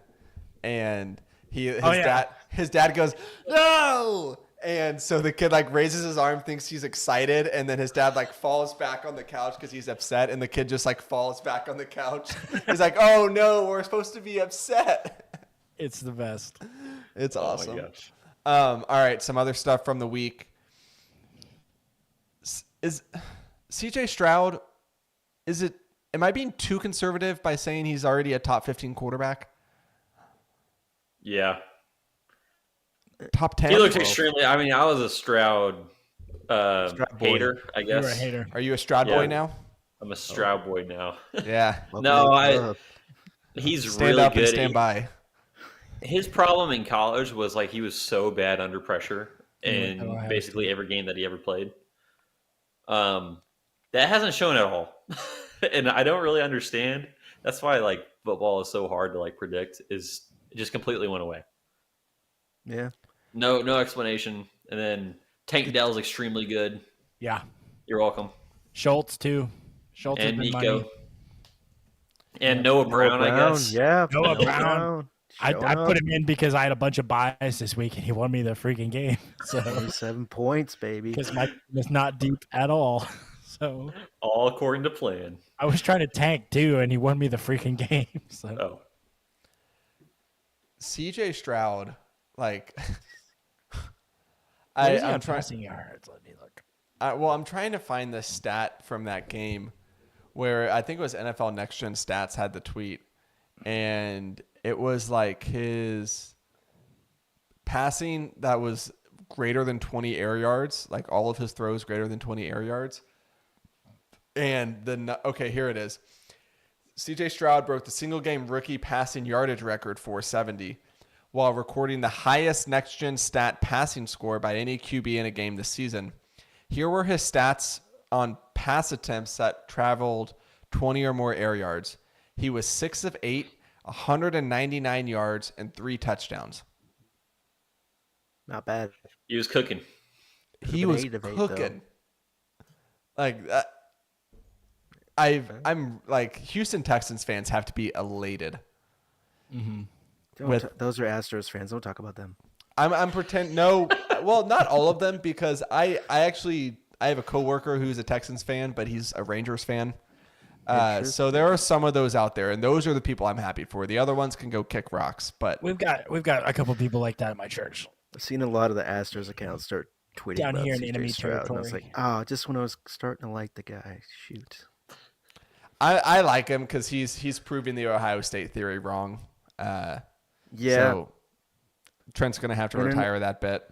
and his dad goes, "No!" And so the kid like raises his arm, thinks he's excited, and then his dad like falls back on the couch because he's upset, and the kid just like falls back on the couch. He's like, "Oh no, we're supposed to be upset." It's the best. It's awesome. Oh my gosh. All right, some other stuff from the week. Is CJ Stroud, am I being too conservative by saying he's already a top 15 quarterback? Yeah. Top 10? He looked extremely. I mean, I was a Stroud boy. hater, I You were a guess. hater. Are you a Stroud Yeah. boy now? I'm a Stroud boy now. Yeah. No, he's Stand really up good. and stand by. His problem in college was like he was so bad under pressure I in don't have basically every game that he ever played. That hasn't shown at all, and I don't really understand. That's why like football is so hard to like predict. Is it just completely went away. Yeah. No explanation. And then Tank Dell's extremely good. Yeah. You're welcome. Schultz too. Schultz And has been Nico. money. And Noah Brown, I guess. Yeah. Noah Brown. I Showing put up. him in because I had a bunch of buys this week and he won me the freaking game. So 27 points, baby. because my team is not deep at all. So All according to plan. I was trying to tank too, and he won me the freaking game. So Oh. CJ Stroud, like, What is he I'm on trying. passing yards? Let me look. I'm trying to find the stat from that game where I think it was NFL Next Gen Stats had the tweet, and it was like his passing that was greater than 20 air yards, like all of his throws greater than 20 air yards. And here it is. CJ Stroud broke the single game rookie passing yardage record 470 while recording the highest next gen stat passing score by any QB in a game this season. Here were his stats on pass attempts that traveled 20 or more air yards. He was 6 of 8, 199 yards, and 3 touchdowns. Not bad. He was cooking. He been was 8 of 8, cooking. Like I'm like Houston Texans fans have to be elated. Those are Astros fans. Don't talk about them. I'm pretend no, well, not all of them because I have a coworker who's a Texans fan, but he's a Rangers fan. So there are some of those out there, and those are the people I'm happy for. The other ones can go kick rocks, but We've got a couple people like that at my church. I've seen a lot of the Astros accounts start tweeting Down about here in CJ enemy Stroud, and I was territory. like, just when I was starting to like the guy. Shoot. I like him because he's proving the Ohio State theory wrong. Yeah. So Trent's gonna have to And then- retire that bet.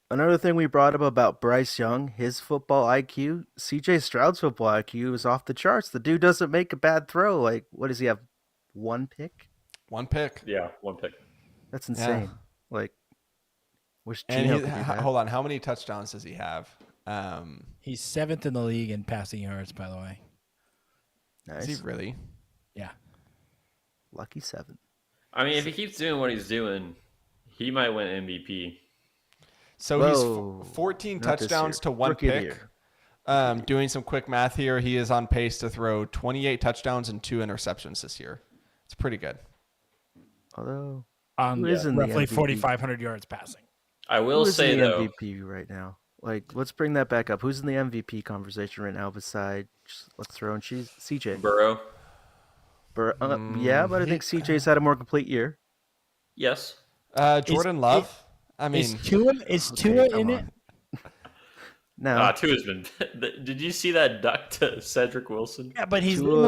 Another thing we brought up about Bryce Young, his football IQ, CJ Stroud's football IQ is off the charts. The dude doesn't make a bad throw. Like, what does he have? 1 pick? One pick. Yeah, one pick. That's insane. Like, wish And Gino could do that. hold on, how many touchdowns does he have? He's 7th in the league in passing yards, by the way. Nice. Is he really? Yeah. Lucky 7. I mean, if he keeps doing what he's doing, he might win MVP. So Whoa. he's 14 Not this touchdowns year. to 1 Rookie of the pick. year. Doing some quick math here, he is on pace to throw 28 touchdowns and 2 interceptions this year. It's pretty good. Although, On Who is in the roughly MVP? 4,500 yards passing. I will who's say in the though, MVP right now? Like, let's bring that back up. Who's in the MVP conversation right now besides, let's throw in CJ? Burrow. Yeah, but I think CJ's had a more complete year. Yes. Jordan Love. I mean, Is Tua come in it? on. No. Tua's been. Did you see that duck to Cedric Wilson? Yeah, but he's Tua-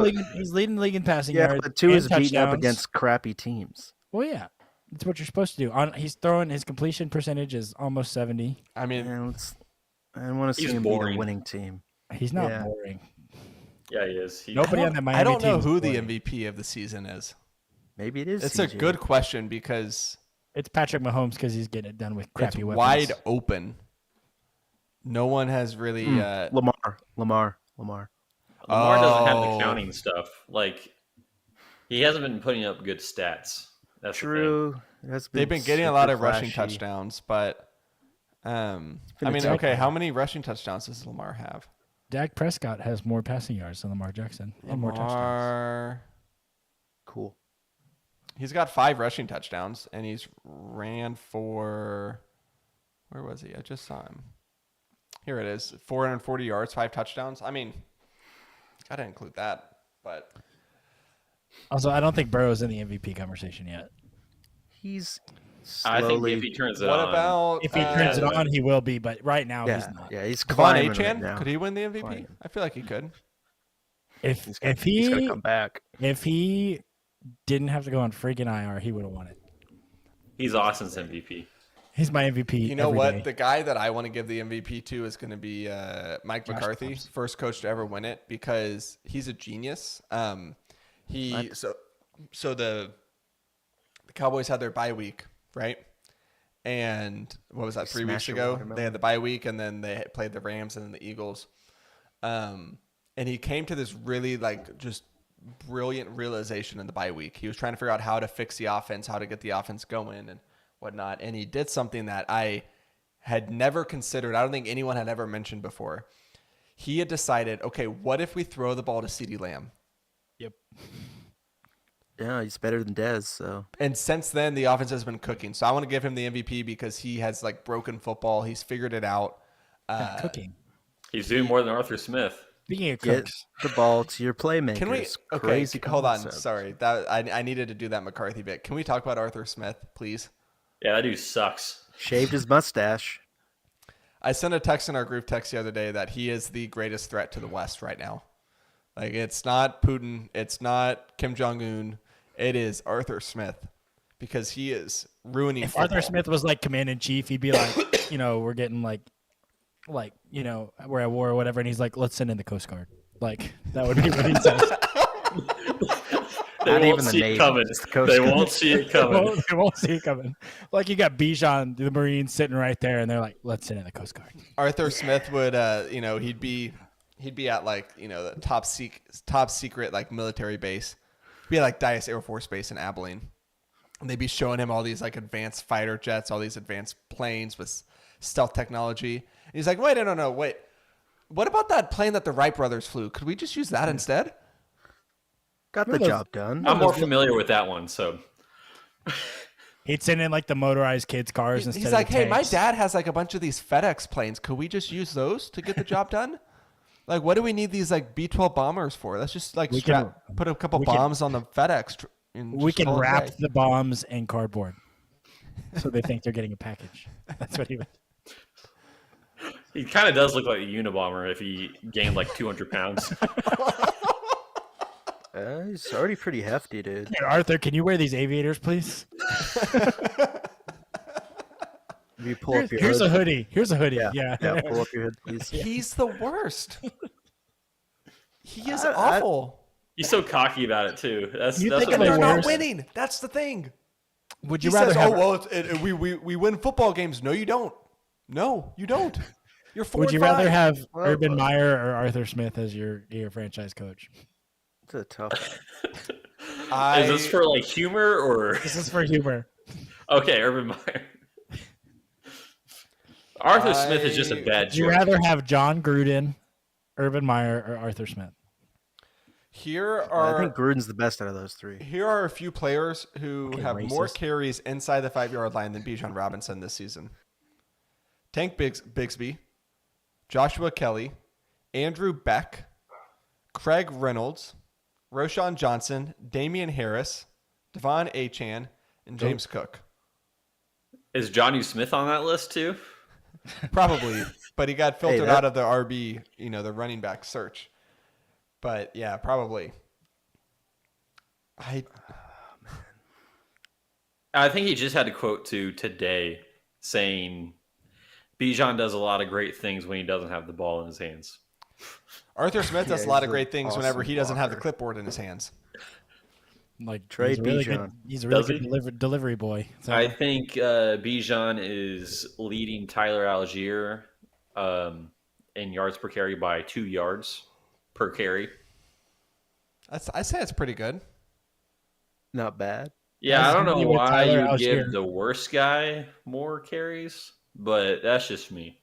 leading the league in passing Yeah, yards. but Tua's and beating up touchdowns. against crappy teams. Well, yeah, that's what you're supposed to do. He's throwing his completion percentage is almost 70. I mean, And I want to see He's him boring. beat a winning team. He's not Yeah. boring. Yeah, he is. Nobody on that Miami I don't know team is who the boring. MVP of the season is. Maybe it is. It's CJ. a good question because It's Patrick Mahomes because he's getting it done with crappy it's weapons. wide open. No one has really. Lamar. Lamar doesn't have Oh. the counting stuff. Like, he hasn't been putting up good stats. That's the thing. True. It has They've been getting a super lot of rushing flashy. touchdowns, but I been mean, a okay, tough how many rushing touchdowns does Lamar have? Dak Prescott has more passing yards than Lamar Jackson and more touchdowns. Lamar, Cool. he's got 5 rushing touchdowns, and he's ran for. Where was he? I just saw him. Here it is: 440 yards, 5 touchdowns. I mean, gotta include that, but Also, I don't think Burrow's in the MVP conversation yet. He's I slowly. think if he turns it what on, about If he turns it uh, on, he will be. But right now, yeah, he's not. yeah, he's Devon climbing right Achane? now. Could he win the MVP? Climbing. I feel like he could. If He's he gonna come back. if he didn't have to go on freaking IR, he would have won it. he's Austin's MVP. He's my MVP. You know every what? day. The guy that I want to give the MVP to is going to be Mike Josh McCarthy, Thompson. first coach to ever win it, because he's a genius. So the Cowboys had their bye week, right? And what was that? 3 weeks Smash your ago, watermelon. they had the bye week, and then they played the Rams and then the Eagles. And he came to this really just brilliant realization in the bye week. He was trying to figure out how to fix the offense, how to get the offense going, and whatnot. And he did something that I had never considered. I don't think anyone had ever mentioned before. He had decided, okay, what if we throw the ball to CeeDee Lamb? Yep. Yeah, he's better than Dez. So And since then, the offense has been cooking. So I want to give him the MVP because he has broken football. He's figured it out. Cooking. He's doing more than Arthur Smith. Speaking of get cooks, the ball to your playmakers. Can we? Okay, Crazy hold on. concept. Sorry, that I needed to do that McCarthy bit. Can we talk about Arthur Smith, please? Yeah, that dude sucks. Shaved his mustache. I sent a text in our group text the other day that he is the greatest threat to the West right now. It's not Putin, it's not Kim Jong Un, it is Arthur Smith, because he is ruining. if football. Arthur Smith was like command in chief, he'd be like, we're getting we're at war or whatever, and he's like, let's send in the Coast Guard. That would be what he says. They Not won't even the see Navy, it coming. just the Coast They Guard. won't see it They coming. won't, they won't see it coming. You got Bijan, the Marines, sitting right there, and they're like, let's send in the Coast Guard. Arthur Smith would, he'd be at the top secret military base. He'd be at Dias Air Force Base in Abilene, And they'd be showing him all these like advanced fighter jets, all these advanced planes with stealth technology. And he's like, wait, no, wait. What about that plane that the Wright brothers flew? Could we just use that instead? Got the job done. I'm more familiar with that one, so He'd send in like the motorized kids' cars instead. He's of like, the hey, my tanks. dad has like a bunch of these FedEx planes. Could we just use those to get the job done? Like, what do we need these like B-12 bombers for? Let's just like put a couple bombs on the FedEx. We can wrap the bombs in cardboard, so they think they're getting a package. That's what he would. he kind of does look like a Unabomber if he gained like 200 pounds. He's already pretty hefty, dude. Hey, Arthur, can you wear these aviators, please? You pull up your Here's hood. a hoodie. Here's a hoodie. Yeah. Pull up your hood, please. He's the worst. He is awful. He's so cocky about it too. That's You that's think what of They're the not worst. winning. That's the thing. Would He you rather says, have? "Oh well, we win football games." No, you don't. No, you don't. You're 4 Would you and 5. rather have Well, Urban Meyer or Arthur Smith as your franchise coach? It's a tough one. Is this for like humor or This is for humor. okay? Urban Meyer. Arthur Smith is just a bad Would you joke. rather have John Gruden, Urban Meyer, or Arthur Smith? Here I are think Gruden's the best out of those three. here are a few players who Okay, have more racist. carries inside the 5-yard line than Bijan Robinson this season. Tank Bigsby, Joshua Kelly, Andrew Beck, Craig Reynolds, Roshan Johnson, Damian Harris, Devon Achan, and James Cook. Is Johnny Smith on that list too? Probably, but he got filtered that- out of the RB, the running back search. But yeah, probably. I think he just had a quote today saying Bijan does a lot of great things when he doesn't have the ball in his hands. Arthur Smith does Yeah, a lot he's of great an things whenever awesome he doesn't have the blocker. clipboard in his hands. Like Trade he's a really good. Bijan. He's a really Does good he? delivery boy. So I think Bijan is leading Tyler Algier in yards per carry by 2 yards per carry. I say it's pretty good. Not bad. Yeah, I don't know Somebody with why Tyler you Algier. give the worst guy more carries, but that's just me.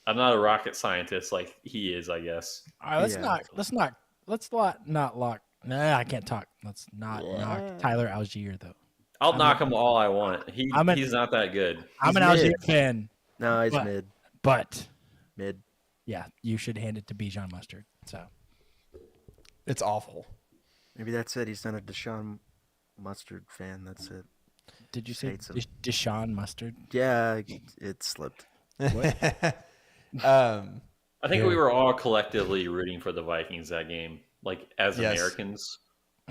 I'm not a rocket scientist like he is, I guess. all right, Yeah. let's not lock. Nah, I can't talk. Let's not knock Tyler Algier though. I'll knock him all I want. I'm He's not that good. I'm He's an Algier mid. fan, No, he's But- mid. but Mid. yeah, you should hand it to Bijan Mustard. So It's awful. Maybe that's it. He's not a Deshaun Mustard fan. That's it. did you say Hates him. Deshaun Mustard? Yeah, it slipped. I think Yeah. we were all collectively rooting for the Vikings that game, like as Yes. Americans.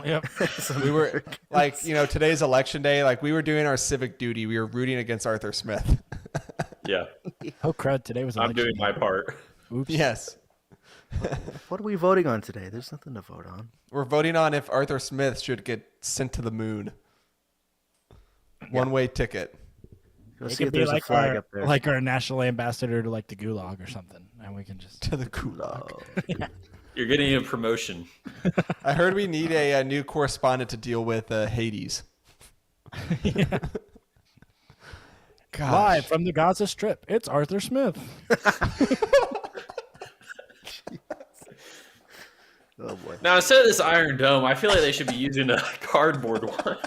Yep. We were like, today's election day. Like we were doing our civic duty. We were rooting against Arthur Smith. Yeah, Oh crud! Today was. I'm election doing day. my part. Oops. Yes, What are we voting on today? There's nothing to vote on. we're voting on if Arthur Smith should get sent to the moon. One-way ticket. Go It see could if be there's a flag up there. like our national ambassador to like the Gulag or something, and we can just. To the gulag. Oh, You're getting a promotion. I heard we need a new correspondent to deal with Hades. Yeah. Gosh. Live from the Gaza Strip, it's Arthur Smith. oh boy. Now instead of this Iron Dome, I feel like they should be using a cardboard one.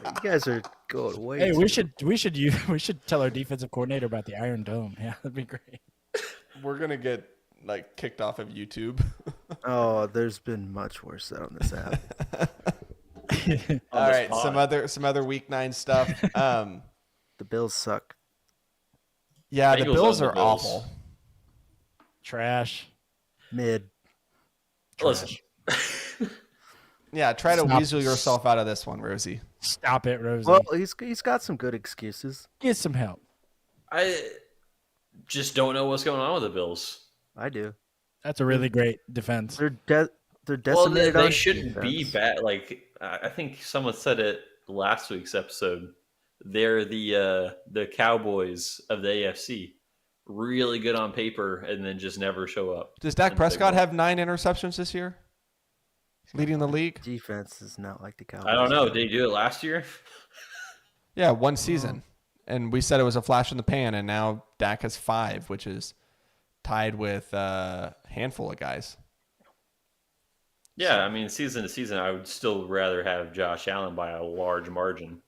You guys are going way. Hey, too- we should tell our defensive coordinator about the Iron Dome. Yeah, that'd be great. We're gonna get kicked off of YouTube. Oh, there's been much worse said on this app. All right, spot. some other week 9 stuff. The Bills suck. Yeah, the Bengals Bills own the are Bills. awful. Trash. Mid. Listen, Yeah, try to Stop. weasel yourself out of this one, Rosie. Stop it, Rosie. Well, he's got some good excuses. Get some help. I just don't know what's going on with the Bills. I do. That's a really great defense. They're Well, decimated they on shouldn't be defense. bad. Like I think someone said it last week's episode. They're the Cowboys of the AFC. Really good on paper, and then just never show up. Does Dak in the big Prescott one. have 9 interceptions this year? leading the league. Defense is not like the Cowboys. I don't know. Did he do it last year? Yeah, one season. And we said it was a flash in the pan, and now Dak has 5, which is tied with a handful of guys. Yeah, I mean, season to season, I would still rather have Josh Allen by a large margin.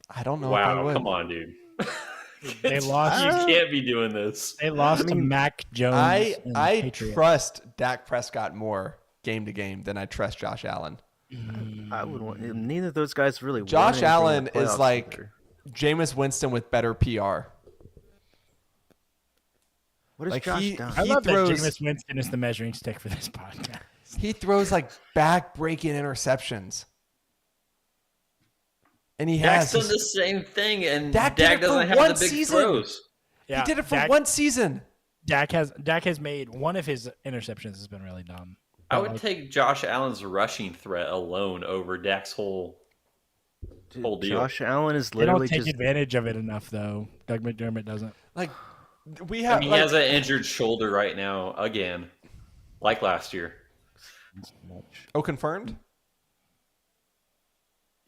I don't know if I Wow, would. come on, dude. They lost. You can't be doing this. They lost to Mac Jones. and I Patriots. trust Dak Prescott more game to game than I trust Josh Allen. I would want. Neither of those guys really. won Josh anything in Allen the is playoffs like either. Jameis Winston with better PR. What has like Josh he- done? I he love throws- that Jameis Winston is the measuring stick for this podcast. He throws like back-breaking interceptions. And he Dak's has. done the same thing, and Dak Dak, did it for doesn't have one the big season. throws. Yeah, He did it for Dak, one season. Dak has made one of his interceptions has been really dumb. I But, would like, take Josh Allen's rushing threat alone over Dak's whole deal. Josh Allen is they don't literally take just. advantage of it enough, though. Doug McDermott doesn't. Like we I have. mean, like, he has an injured shoulder right now again, like last year. oh, confirmed.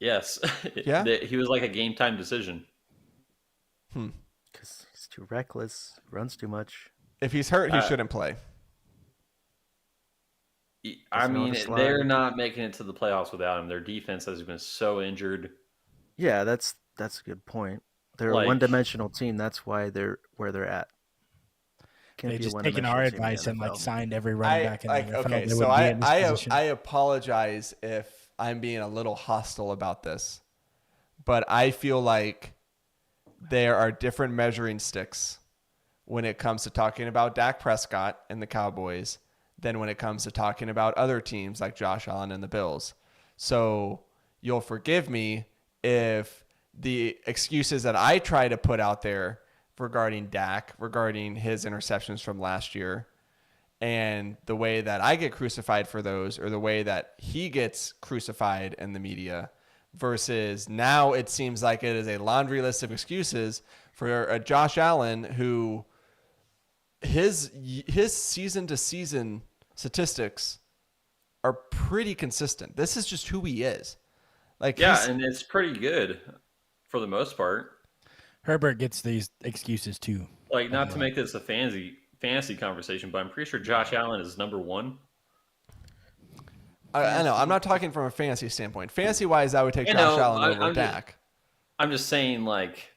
Yes. Yeah? He was like a game time decision. Because he's too reckless, runs too much. If he's hurt, he shouldn't play. I Doesn't know how mean, to slide. they're not making it to the playoffs without him. Their defense has been so injured. Yeah, that's a good point. They're Like- a one-dimensional team. That's why they're where they're at. Can't They be a just taken our one-dimensional team in the advice and like NFL. signed every running back in the NFL. Okay, They so wouldn't be in this position. I apologize if I'm being a little hostile about this, but I feel like there are different measuring sticks when it comes to talking about Dak Prescott and the Cowboys than when it comes to talking about other teams like Josh Allen and the Bills. So you'll forgive me if the excuses that I try to put out there regarding Dak, regarding his interceptions from last year, and the way that I get crucified for those, or the way that he gets crucified in the media, versus now it seems like it is a laundry list of excuses for a Josh Allen who his season to season statistics are pretty consistent. This is just who he is. Like, Yeah, and it's pretty good for the most part. Herbert gets these excuses too. Like, not to make this a fantasy conversation, but I'm pretty sure Josh Allen is number one. I know. I'm not talking from a fantasy standpoint. Fantasy wise, I would take I Josh know, Allen over I'm just- Dak. I'm just saying, like,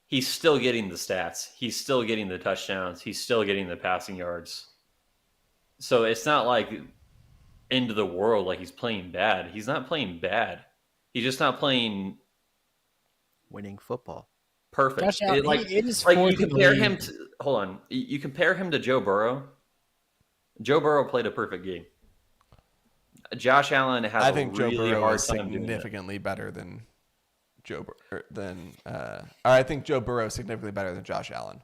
he's still getting the stats. He's still getting the touchdowns. He's still getting the passing yards. So it's not like end of the world, like he's playing bad. He's not playing bad. He's just not playing winning football. perfect. Josh Allen, it is like you fourth in the compare league. him to, hold on. You compare him to Joe Burrow. Joe Burrow played a perfect game. Josh Allen has I think a Joe really Burrow hard is time doing it. significantly better than I think Joe Burrow is significantly better than Josh Allen.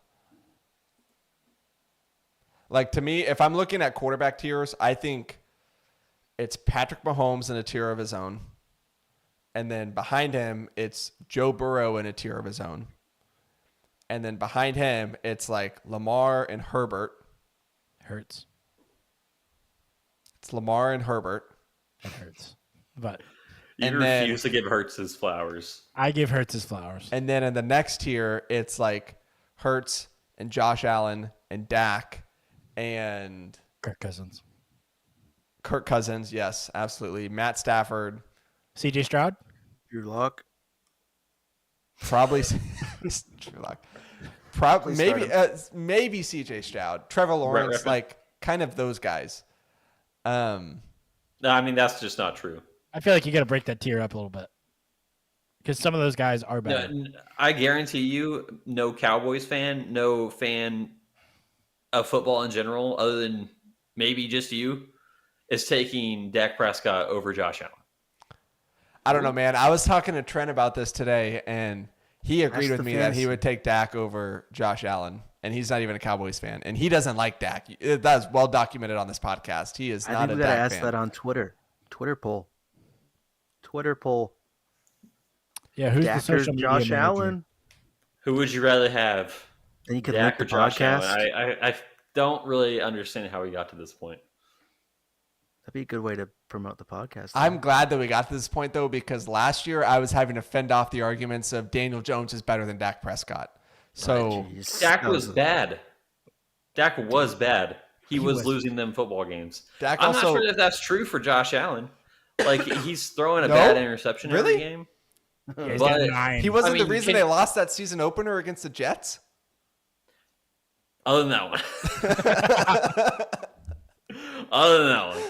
Like, to me, if I'm looking at quarterback tiers, I think it's Patrick Mahomes in a tier of his own. And then behind him, it's Joe Burrow in a tier of his own. And then behind him, it's like Lamar and Herbert. Hurts. It's Lamar and Herbert. It hurts. But You And then- refuse to give Hurts his flowers. I give Hurts his flowers. And then in the next tier, it's like Hurts and Josh Allen and Dak and Kirk Cousins. Kirk Cousins. Yes, absolutely. Matt Stafford. CJ Stroud? Drew Lock. Probably. Drew Lock. Probably Please start maybe CJ Stroud. Trevor Lawrence. right. Like kind of those guys. No, I mean, that's just not true. I feel like you got to break that tier up a little bit. Because some of those guys are No, better. I guarantee you, no Cowboys fan, no fan of football in general, other than maybe just you, is taking Dak Prescott over Josh Allen. I don't know, man. I was talking to Trent about this today, and he agreed That's with the me that he fantasy. would take Dak over Josh Allen, and he's not even a Cowboys fan, and he doesn't like Dak. That's well documented on this podcast. He is I not think a we gotta Dak ask fan. that on Twitter. Twitter poll. Yeah, who's the Dak or social media Josh manager? Allen? Who would you rather have, And you could link Dak the or Josh podcast. Allen? I don't really understand how we got to this point. That'd be a good way to promote the podcast. I'm glad that we got to this point, though, because last year I was having to fend off the arguments of Daniel Jones is better than Dak Prescott. So Jeez. Dak That was bad. Dak was bad. He was losing them football games. Dak I'm not also- sure if that's true for Josh Allen. Like, he's throwing a No? bad interception Really? every game. Yeah, he's But- got 9. he wasn't I mean, the reason they lost that season opener against the Jets? Other than that one. Other than that one.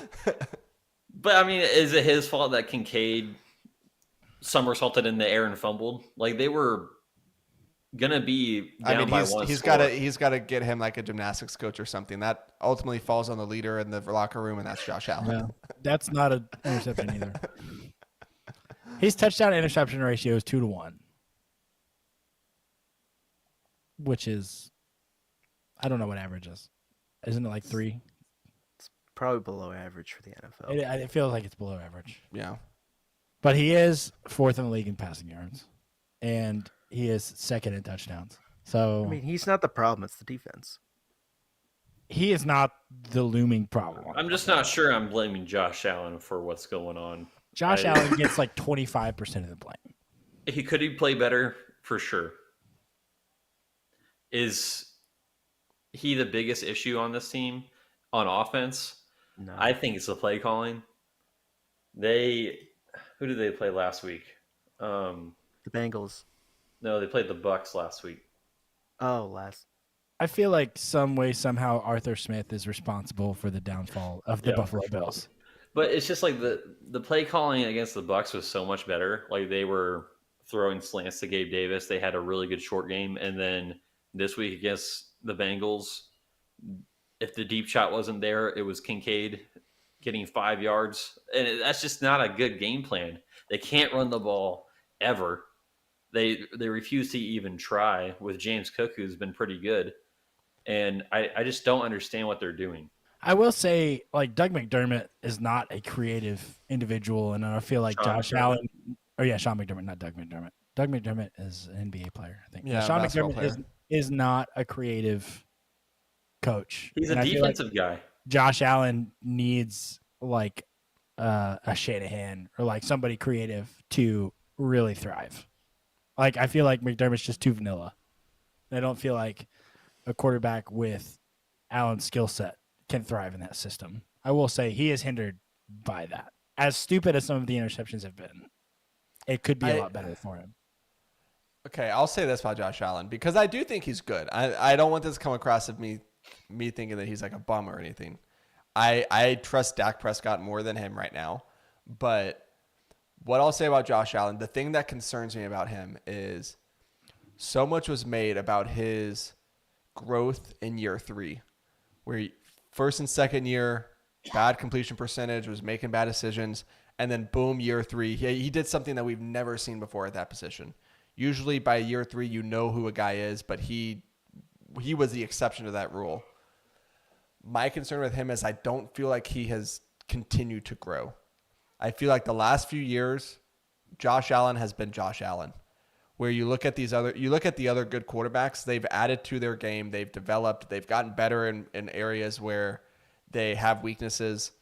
But, I mean, is it his fault that Kincaid somersaulted in the air and fumbled? Like, they were going to be down by one he's score. got to get him like a gymnastics coach or something. That ultimately falls on the leader in the locker room, and that's Josh Allen. No, that's not an interception either. His touchdown interception ratio is 2-1, which is, I don't know what average is. Isn't it like 3? probably below average for the NFL. It feels like it's below average. Yeah. But he is 4th in the league in passing yards, and he is 2nd in touchdowns. So I mean, he's not the problem; it's the defense. he is not the looming problem. I'm just not sure I'm blaming Josh Allen for what's going on. Josh Allen gets like 25% of the blame. Could he play better? For sure. Is he the biggest issue on this team on offense? No, I think it's the play calling. Who did they play last week? the Bengals. No, they played the Bucks last week. Oh, last. I feel like some way, somehow, Arthur Smith is responsible for the downfall of the Yeah. Buffalo Bills. But it's just like the play calling against the Bucks was so much better. Like they were throwing slants to Gabe Davis. They had a really good short game, and then this week against the Bengals, if the deep shot wasn't there, it was Kincaid getting 5 yards, and that's just not a good game plan. They can't run the ball ever. They refuse to even try with James Cook, who's been pretty good, and I just don't understand what they're doing. I will say, like, Doug McDermott is not a creative individual, and I feel like Sean Josh McDermott. Allen, or yeah, Sean McDermott, not Doug McDermott. Doug McDermott is an NBA player, I think. Yeah, Sean basketball McDermott is not a creative coach. He's And a I feel like defensive guy. Josh Allen needs like a Shanahan or like somebody creative to really thrive. Like I feel like McDermott's just too vanilla. I don't feel like a quarterback with Allen's skill set can thrive in that system. I will say he is hindered by that. As stupid as some of the interceptions have been, it could be a lot better for him. Okay, I'll say this about Josh Allen because I do think he's good. I don't want this to come across of me thinking that he's like a bum or anything. I trust Dak Prescott more than him right now. But what I'll say about Josh Allen, the thing that concerns me about him is so much was made about his growth in year 3, where first and second year, bad completion percentage, was making bad decisions, and then boom, year 3, he did something that we've never seen before at that position. Usually by year 3, you know who a guy is, but he was the exception to that rule. My concern with him is I don't feel like he has continued to grow. I feel like the last few years, Josh Allen has been Josh Allen. Where you look at the other good quarterbacks, they've added to their game, they've developed, they've gotten better in areas where they have weaknesses.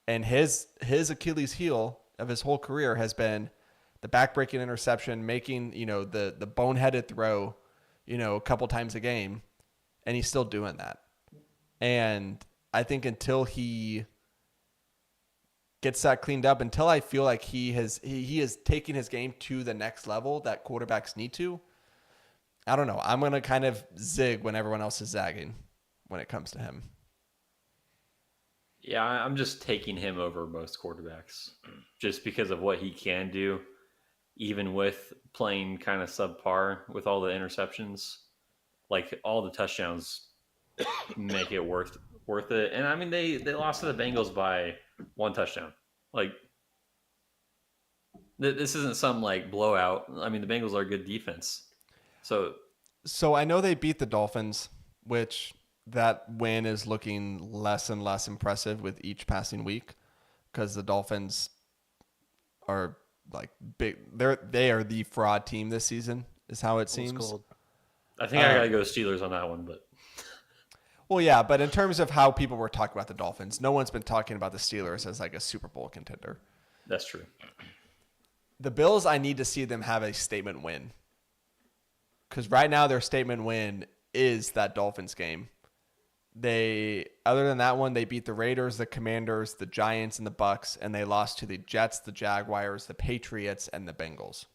And his Achilles heel of his whole career has been the backbreaking interception, making, the boneheaded throw, a couple times a game, and he's still doing that. And I think until he gets that cleaned up, until I feel like he is taking his game to the next level that quarterbacks need to, I don't know. I'm going to kind of zig when everyone else is zagging when it comes to him. Yeah, I'm just taking him over most quarterbacks just because of what he can do, even with playing kind of subpar with all the interceptions. Like all the touchdowns make it worth it. And I mean, they lost to the Bengals by 1 touchdown. Like this isn't some like blowout. I mean, the Bengals are a good defense. So I know they beat the Dolphins, which that win is looking less and less impressive with each passing week because the Dolphins are like big. They are the fraud team this season is how it seems. Cold. I think I gotta go Steelers on that one, but Well, yeah, but in terms of how people were talking about the Dolphins, no one's been talking about the Steelers as like a Super Bowl contender. That's true. The Bills, I need to see them have a statement win. Because right now their statement win is that Dolphins game. Other than that one, they beat the Raiders, the Commanders, the Giants, and the Bucks, and they lost to the Jets, the Jaguars, the Patriots, and the Bengals.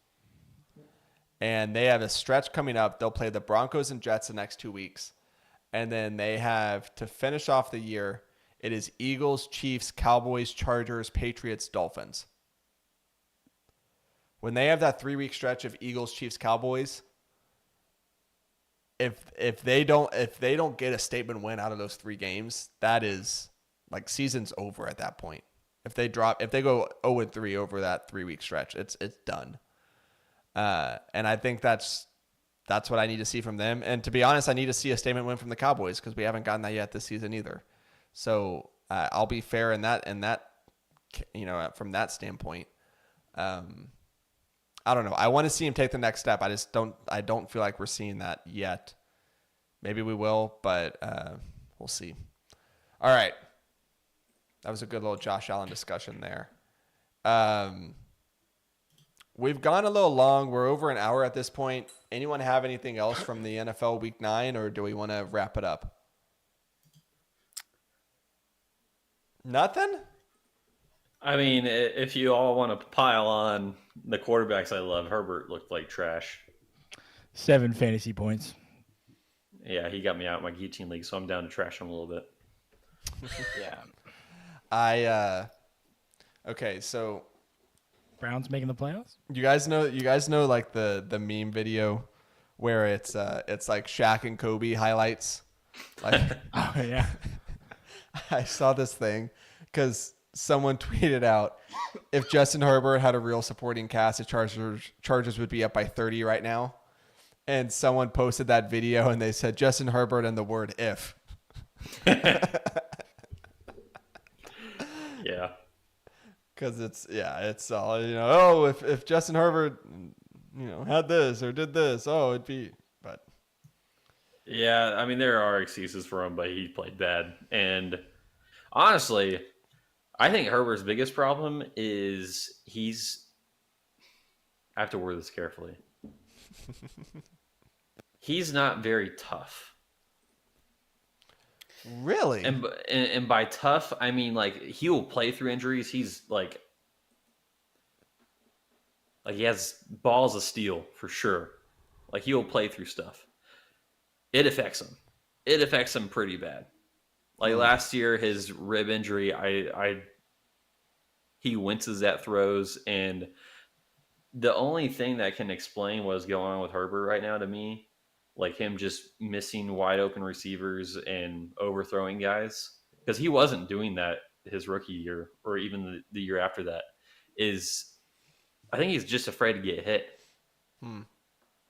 And they have a stretch coming up. They'll play the Broncos and Jets the next 2 weeks. And then they have, to finish off the year, it is Eagles, Chiefs, Cowboys, Chargers, Patriots, Dolphins. When they have that 3-week stretch of Eagles, Chiefs, Cowboys, if they don't get a statement win out of those 3 games, that is like season's over at that point. If they go 0-3 over that 3-week stretch, it's done. And I think that's what I need to see from them. And to be honest, I need to see a statement win from the Cowboys because we haven't gotten that yet this season either. So I'll be fair in that, from that standpoint. I don't know. I want to see him take the next step. I don't feel like we're seeing that yet. Maybe we will, but we'll see. All right. That was a good little Josh Allen discussion there. We've gone a little long. We're over an hour at this point. Anyone have anything else from the NFL Week 9, or do we want to wrap it up? Nothing? I mean, if you all want to pile on the quarterbacks I love, Herbert looked like trash. 7 fantasy points. Yeah, he got me out in my guillotine league, so I'm down to trash him a little bit. Yeah. Okay, so Browns making the playoffs? you guys know like the meme video where it's like Shaq and Kobe highlights. Like Oh, yeah. I saw this thing because someone tweeted out, if Justin Herbert had a real supporting cast, the Chargers would be up by 30 right now. And someone posted that video and they said Justin Herbert and the word if. Yeah. Because it's all, if Justin Herbert, had this or did this, it'd be, but. Yeah, I mean, there are excuses for him, but he played bad. And honestly, I think Herbert's biggest problem is I have to word this carefully. He's not very tough. Really? And by tough, I mean like he will play through injuries. He's like he has balls of steel for sure. Like he will play through stuff. It affects him. It affects him pretty bad. Like last year, his rib injury, he winces at throws, and the only thing that can explain what's going on with Herbert right now to me, like him just missing wide open receivers and overthrowing guys, because he wasn't doing that his rookie year or even the year after that, is I think he's just afraid to get hit.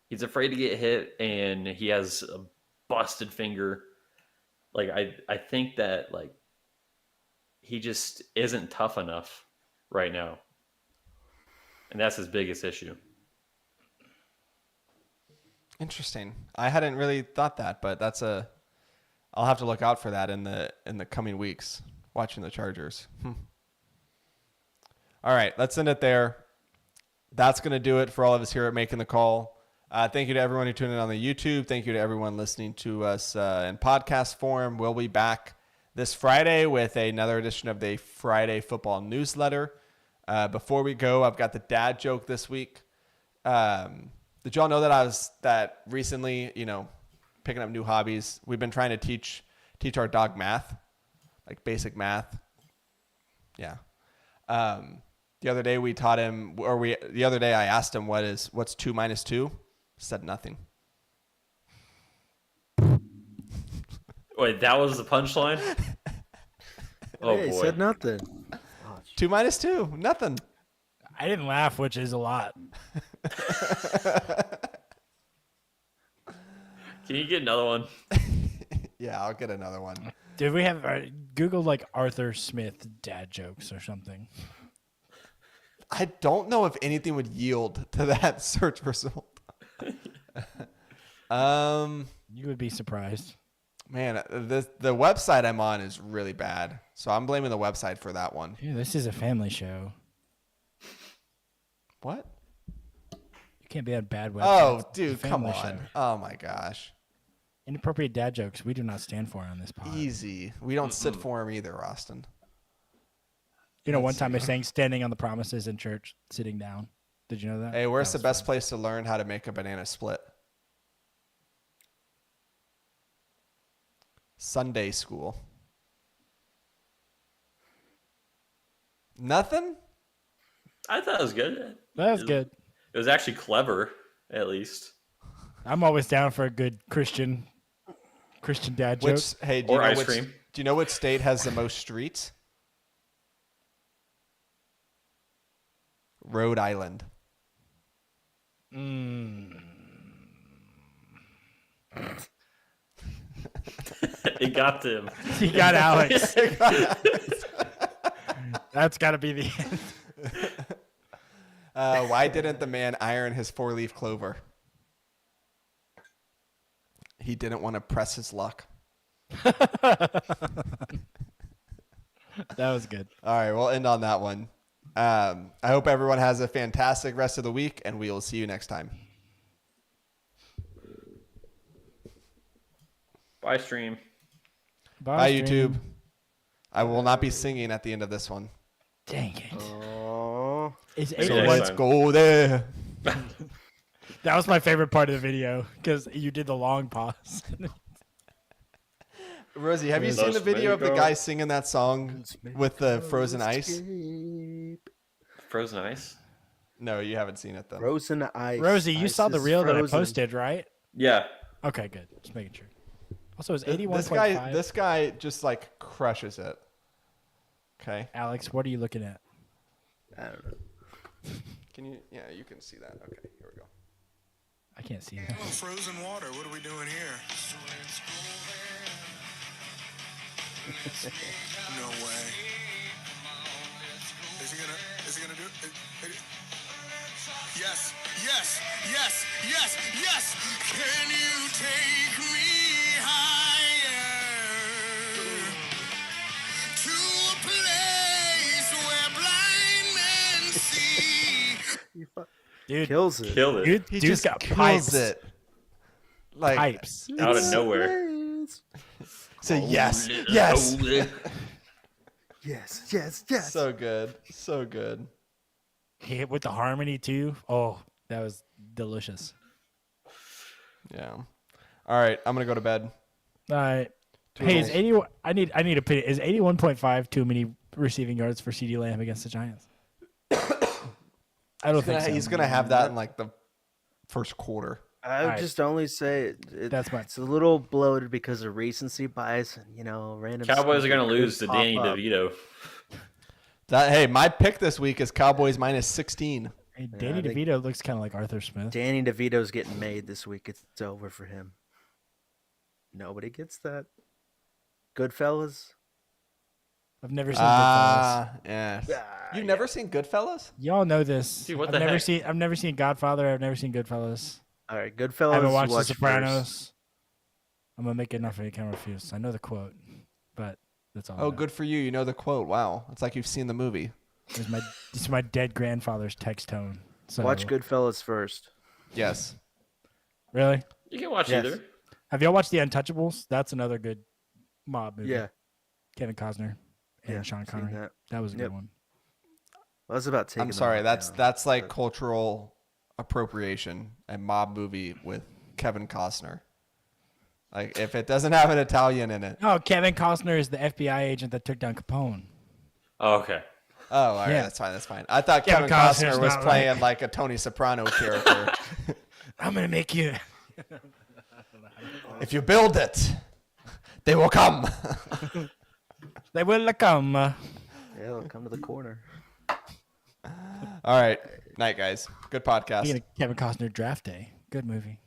He's afraid to get hit, and he has a busted finger. Like I think that like he just isn't tough enough right now, and that's his biggest issue. Interesting. I hadn't really thought that, but I'll have to look out for that in the coming weeks, watching the Chargers. All right, let's end it there. That's going to do it for all of us here at Making the Call. Thank you to everyone who tuned in on the YouTube. Thank you to everyone listening to us in podcast form. We'll be back this Friday with another edition of the Friday Football Newsletter. Before we go, I've got the dad joke this week. Did y'all know that recently, picking up new hobbies, we've been trying to teach our dog math, like basic math. Yeah. The other day we taught him, the other day I asked him what's 2 minus 2? Said nothing. Wait, that was the punchline? Oh Hey, boy. said nothing. 2 minus 2, nothing. I didn't laugh, which is a lot. Can you get another one? Yeah, I'll get another one. Did we have Google like Arthur Smith dad jokes or something? I don't know if anything would yield to that search result. You would be surprised. Man, the website I'm on is really bad. So I'm blaming the website for that one. Dude, this is a family show. What? You can't be on bad websites. Oh, It's a dude, come family on. show. Oh, my gosh. Inappropriate dad jokes we do not stand for on this pod. Easy. We don't sit for him either, Austin. You know, one time I sang standing on the promises in church, sitting down. Did you know that? Hey, where's That the was best place to learn how to make a banana split? Sunday school. Nothing? I thought it was good. fun. That was good. It was actually clever, at least. I'm always down for a good Christian dad joke. Hey, Or ice cream. Do you know what state has the most streets? Rhode Island. It got them. You got Alex. That's got to be the end. Why didn't the man iron his 4-leaf clover? He didn't want to press his luck. That was good. All right, we'll end on that one. I hope everyone has a fantastic rest of the week, and we will see you next time. Bye, stream. Bye, stream. YouTube. I will not be singing at the end of this one. Dang it. Oh, Is So So 81 next let's time. go there. That was my favorite part of the video because you did the long pause. Rosie, have you Yes. seen the video of the Let's guy singing that song with the frozen ice? Frozen ice? No, you haven't seen it though. Frozen ice. Rosie, you Ice saw the is reel that I frozen. posted, right? Yeah. Okay, good. Just making sure. Also, it's This 81.5. this guy just like crushes it. Okay. Alex, what are you looking at? I don't know. Can you? Yeah, you can see that. Okay, here we go. I can't see that. Oh, frozen water. What are we doing here? No way. Is he gonna do it? Yes, yes, yes, yes, yes. Can you take me higher to a place where blind men see? Dude, Kills it. Killed it. dude's just got kills pipes. it. Like Pipes. Out of nowhere. So yes, Oh, yes. Yes, yes, yes. So good, so good. He hit with the harmony too. Oh, that was delicious. Yeah. All right, I'm gonna go to bed. All right. Hey, is 81? I need a opinion. Is 81.5 too many receiving yards for CD Lamb against the Giants? I don't think so. He's gonna have that in like the first quarter. I would Alright. just only say That's my- it's a little bloated because of recency bias and random. Cowboys are going to could lose to pop Danny up. DeVito. Hey, my pick this week is Cowboys minus 16. Hey, Danny I think- DeVito looks kind of like Arthur Smith. Danny DeVito's getting made this week. It's over for him. Nobody gets that. Goodfellas. I've never seen Goodfellas. Yes. Ah, You've never seen Goodfellas? Y'all know this. Dude, what I've the never heck? seen. I've never seen Godfather. I've never seen Goodfellas. All right, I Goodfellas. haven't watched The watch Sopranos. first. I'm gonna make it enough for you. Can't refuse. I know the quote, but that's all. I Oh, know. good for you. You know the quote. Wow. It's like you've seen the movie. It's my dead grandfather's text tone. So Watch Goodfellas first. Yes. Really? You can watch Yes. either. Have y'all watched The Untouchables? That's another good mob movie. Yeah, Kevin Costner and yeah. Sean seen Connery. that. That was a Yep. good one. Well, that's about taking. I'm them sorry. all That's down. like cultural appropriation, a mob movie with Kevin Costner. Like if it doesn't have an Italian in it. Oh, Kevin Costner is the FBI agent that took down Capone. Oh, okay. Oh, all right. Yeah. That's fine. That's fine. I thought Kevin Kevin Costner's Costner was not playing like a Tony Soprano character. I'm gonna make you. If you build it, they will come. They will come. Yeah, they'll come to the corner. All right. Night, guys. Good podcast. Being a Kevin Costner draft day. Good movie.